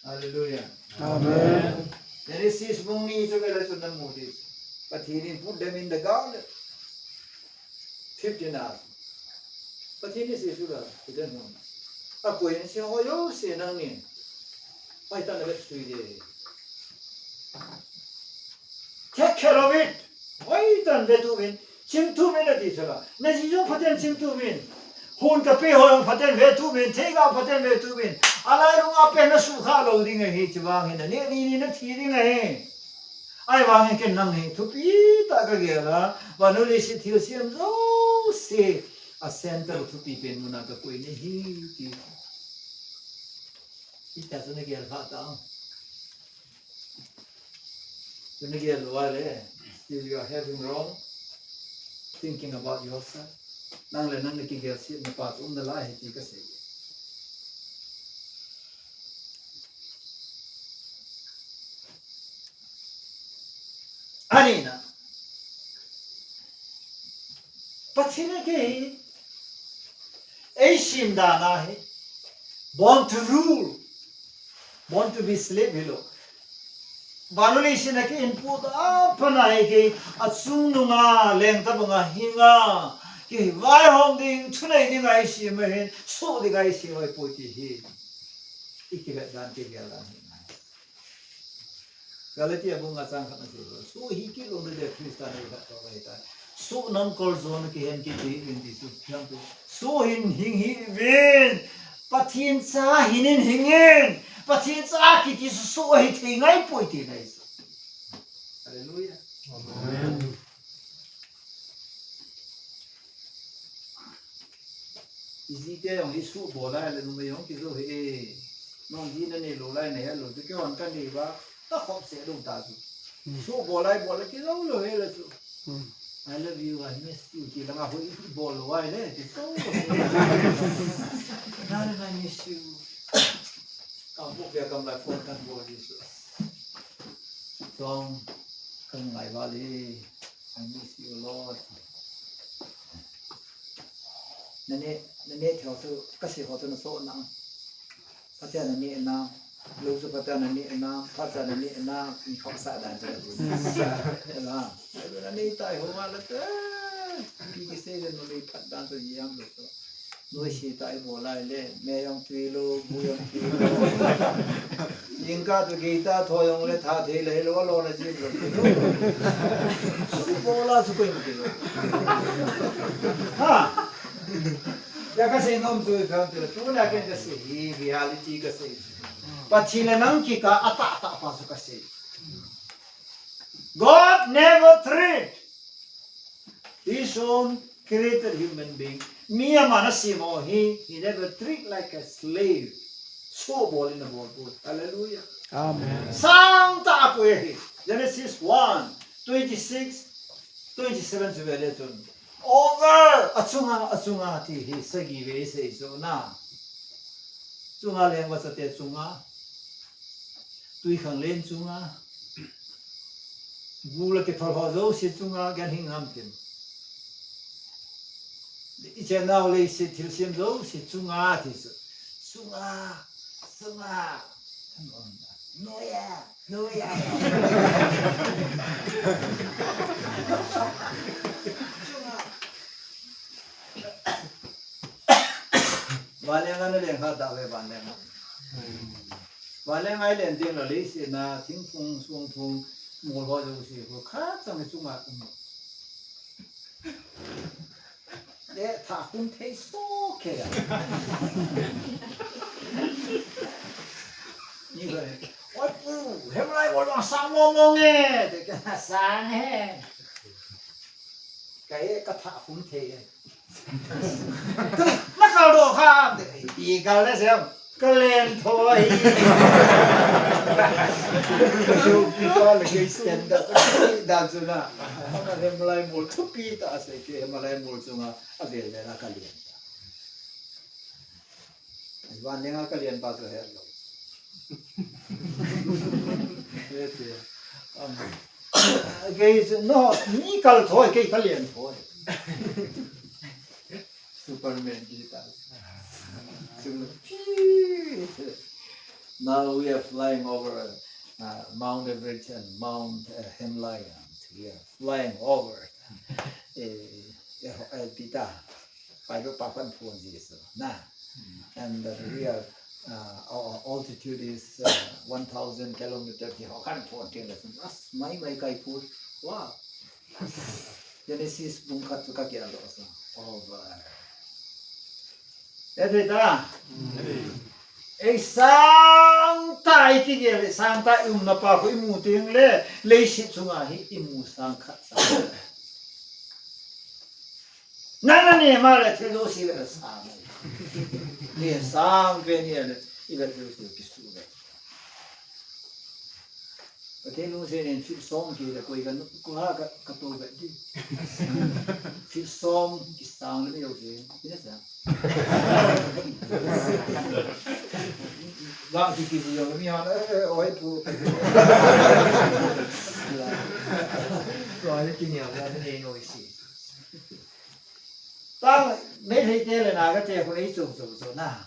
S1: Hallelujah.
S2: Amen.
S1: Genesis muni so vela to the Moses. But he didn't put them in the garden. 15 hours. But he didn't say Sura. He didn't know. Ako yun siya hoyo siya nang ni. Ay tan na betri de. Take care of it. Ay tan betu bin. Chim tu min na di sala. Na ji yo paten chim tu min. Hôn cà phê hồi paten về thu bên thế gạo paten về thu bên alai luôn áp bên nó sụp khá lâu đi ngay hết chứ vàng hết nè đi nó thi đi ngay ai vàng hết cái năng hết thu pi ta cái gì là và nó lấy sự thiếu xiêm rồi se a center thu pi bên nó cái quỷ này hết ít ta số này cái là phát tao số này cái là đấy if you are having wrong thinking about yourself năng lên năng cái kia xịn mà nó lại thì cái gì anh nè bắt xin cái Asian đàn này born to rule born to be slave hello Valuation na cái input apa na cái asung nunga leng ta bunga hinga cái vai hong ding thunai ding ai si ma hen so de gai si oi po ti hi ikirat dan ke gala Galatia bunga sang khat na so hi ki lo de Christian ai khat to bai ta so nam kol zone ke hen ki ti in ti su pyam tu so hin hing hi ven pathin sa hinin hingen pathin sa ki ti so hi thi ngai po ti nai Hallelujah
S2: Amen.
S1: Izi te ông Isu bỏ lại là người ông kêu he non gì này lô lại này lô cái hoàn cảnh này ba ta không sẽ đồng ta su su bỏ lại cái đâu rồi he là su I love you I miss you chỉ là ngài hội bỏ lại đấy thì sao nào I miss you cảm phục về cầm lại phone căn bộ gì su xong không ngại vào đi I miss you Lord นั่นนี่แถวสุก็สิเขาสุนโซนังพระเจ้านั่นนี่นะลูกสุพระเจ้านั่นนี่นะพระเจ้านั่นนี่นะมีเขาสะดานจะได้นะนั่นนี่ตายหัวแล้วเด้อพี่กิเสกันมันเลยพัดดานตัวเยี่ยมเลยนู้นชีตายบัวลายเล่แม่ยังตีโลบุยังตีโลยิงกัดกีตาร์ทอยงเลยท่าเทเลยแล้วว่าโลนะจีบเลยบัวลาสุกุยมั้งฮะอยากจะเห็นน้องตัวอีกครั้งเดียวตัวนั้นก็จะเสียรียลิตี้ก็เสียปัจจุบันนั่งคิดก็อัตตาปัสสุก็เสีย God never treat His own created human being มีมันนะสิโม He never treat like a slave so ball in the world Hallelujah
S2: Amen.
S1: Santa Apuehi Genesis 1:26-27 Zueleton Over Atsunga ti He sagi ve se so na Tsunga len wa sa te tsunga Tui khang len tsunga Gula ke phal ho zo si tsunga gan hing ham tim Iche now le si til sim zo si tsunga ti so Tsunga No ya Valengan le ha da ve valengan Valengan le ting la le si na ting phung sung phung mo lo jo si ko kha chang su ma le tha hun thei so ke ya Ni go What pu hem lai wo long sang mo mo nge de ka sang he Cái ka tha hun thei Nó cao độ khám Ý cao đấy xem Cái lên thôi Cái có là cái stand up Đàn chú nà Mà em lại một chút bí ta sẽ kì Em lại một chú nà À về đây là cái liền Bạn nhớ cái liền bao giờ hết rồi Cái nó Ní cao thôi Cái liền thôi Superman kita. Now we are flying over Mount Everest and Mount Himalaya. We are flying over. Kita, pai papan phun this. And we are our altitude is 1,000 kilometers. How can phun thing lah? Mai kai phun. Wow. Genesis bungkat tu kaki ada apa? Over. Edita. Ei santa ikigele santa umna pa ko imuting le si tsunga hi imu sangkha sa. Nana ni mala tedo si ver sa. Ni sang ve ni le iver jo si kistuve. Cái lúc này nên phim song thì là coi cái ha cái tôi vậy đi phim song cái sang nó nhiều gì thế sao vâng thì cái gì nó nhiều đấy ôi phụ rồi cái nhiều là cái này nổi xị tăng mấy thầy tê là nào cái tê của ấy dùng na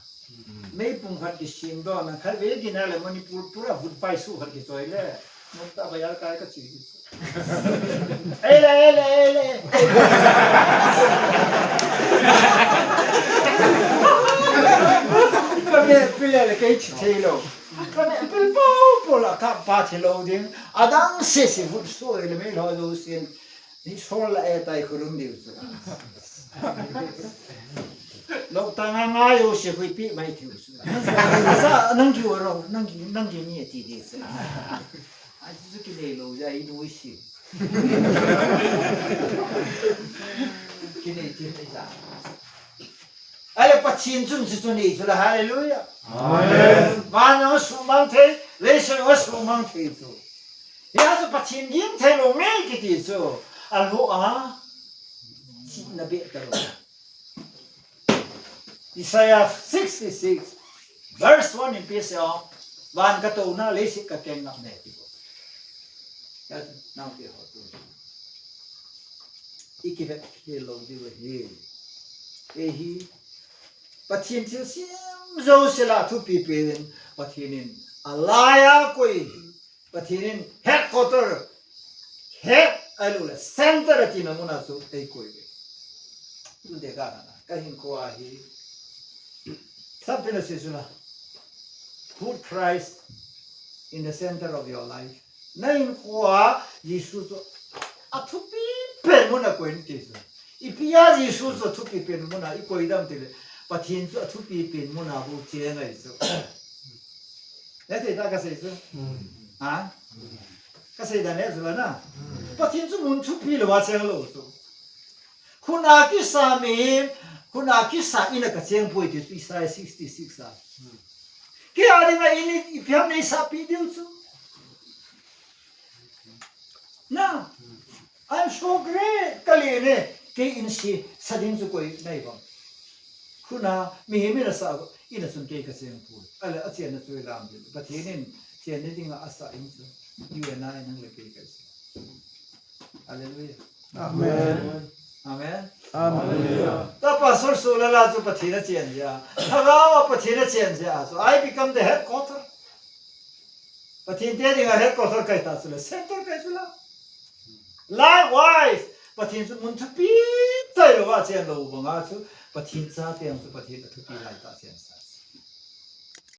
S1: mấy bùng phát cái sim đó là khai về cái nào là Manipur pura vụt bay su phát cái rồi đấy Monta bayar kaya ka chis. Ele. Kami pila le kay chilo. Kami pil po la ka pa chilo din. Adang sesi fut so ele me lo do sin. Ni sol la eta ikurum di usu. Lo tanga ngayo si hui pi mai ti usu. Sa nang ki waro nang ki ni ti di sa. Aji ki nei lo ja I no shi. Ki nei ti nei ja. Ale pachin chung si tu nei la hallelujah.
S2: Amen.
S1: Ba no su mang the le se wa su mang the tu. Ya su pachin yin the lo me ki ti su. Al ho a si na be ta lo. Isaiah 66 verse 1 in PSL van ka to na le si ka ken na ne ti. Now here, ikivet hello di we he. hi pathin til sim zo sela thu pi pen pathinin alaya koi pathinin headquarter head alula center ati namuna so ei koi tu de ga na ka hin ko a hi sabena sesula put Christ in the center of your life nain kwa Jesus athupi pen muna ko in tisu ipia Jesus athupi pen muna I ko idam tile pathin so athupi pen muna bu che ngai so nete ta ka se so ha ka se da ne so na pathin so mun thupi lo wa cheng lo so kuna ki sa mi kuna ki sa ina ka cheng poi ti Isaiah 66 a ki ari ma ini ipia nei sa pi dio so na I'm so great kaline ke in si sadin su koi nei ba kuna mi mi na sa ina sun ke ka seng pu ala a chen na tu lam bi ba thinin chen ni dinga asa in su you and I nang le ke ka hallelujah
S2: Amen.
S1: amen
S2: Hallelujah.
S1: ta pastor so la la su pa thina chen ja thaga pa thina chen ja so I become the headquarter pa thin te dinga headquarter kai ta su le center kai su la likewise pathin su mun thupi tai lo wa chen lo ba nga su pathin cha tiang su pathin thu pi lai ta chen sa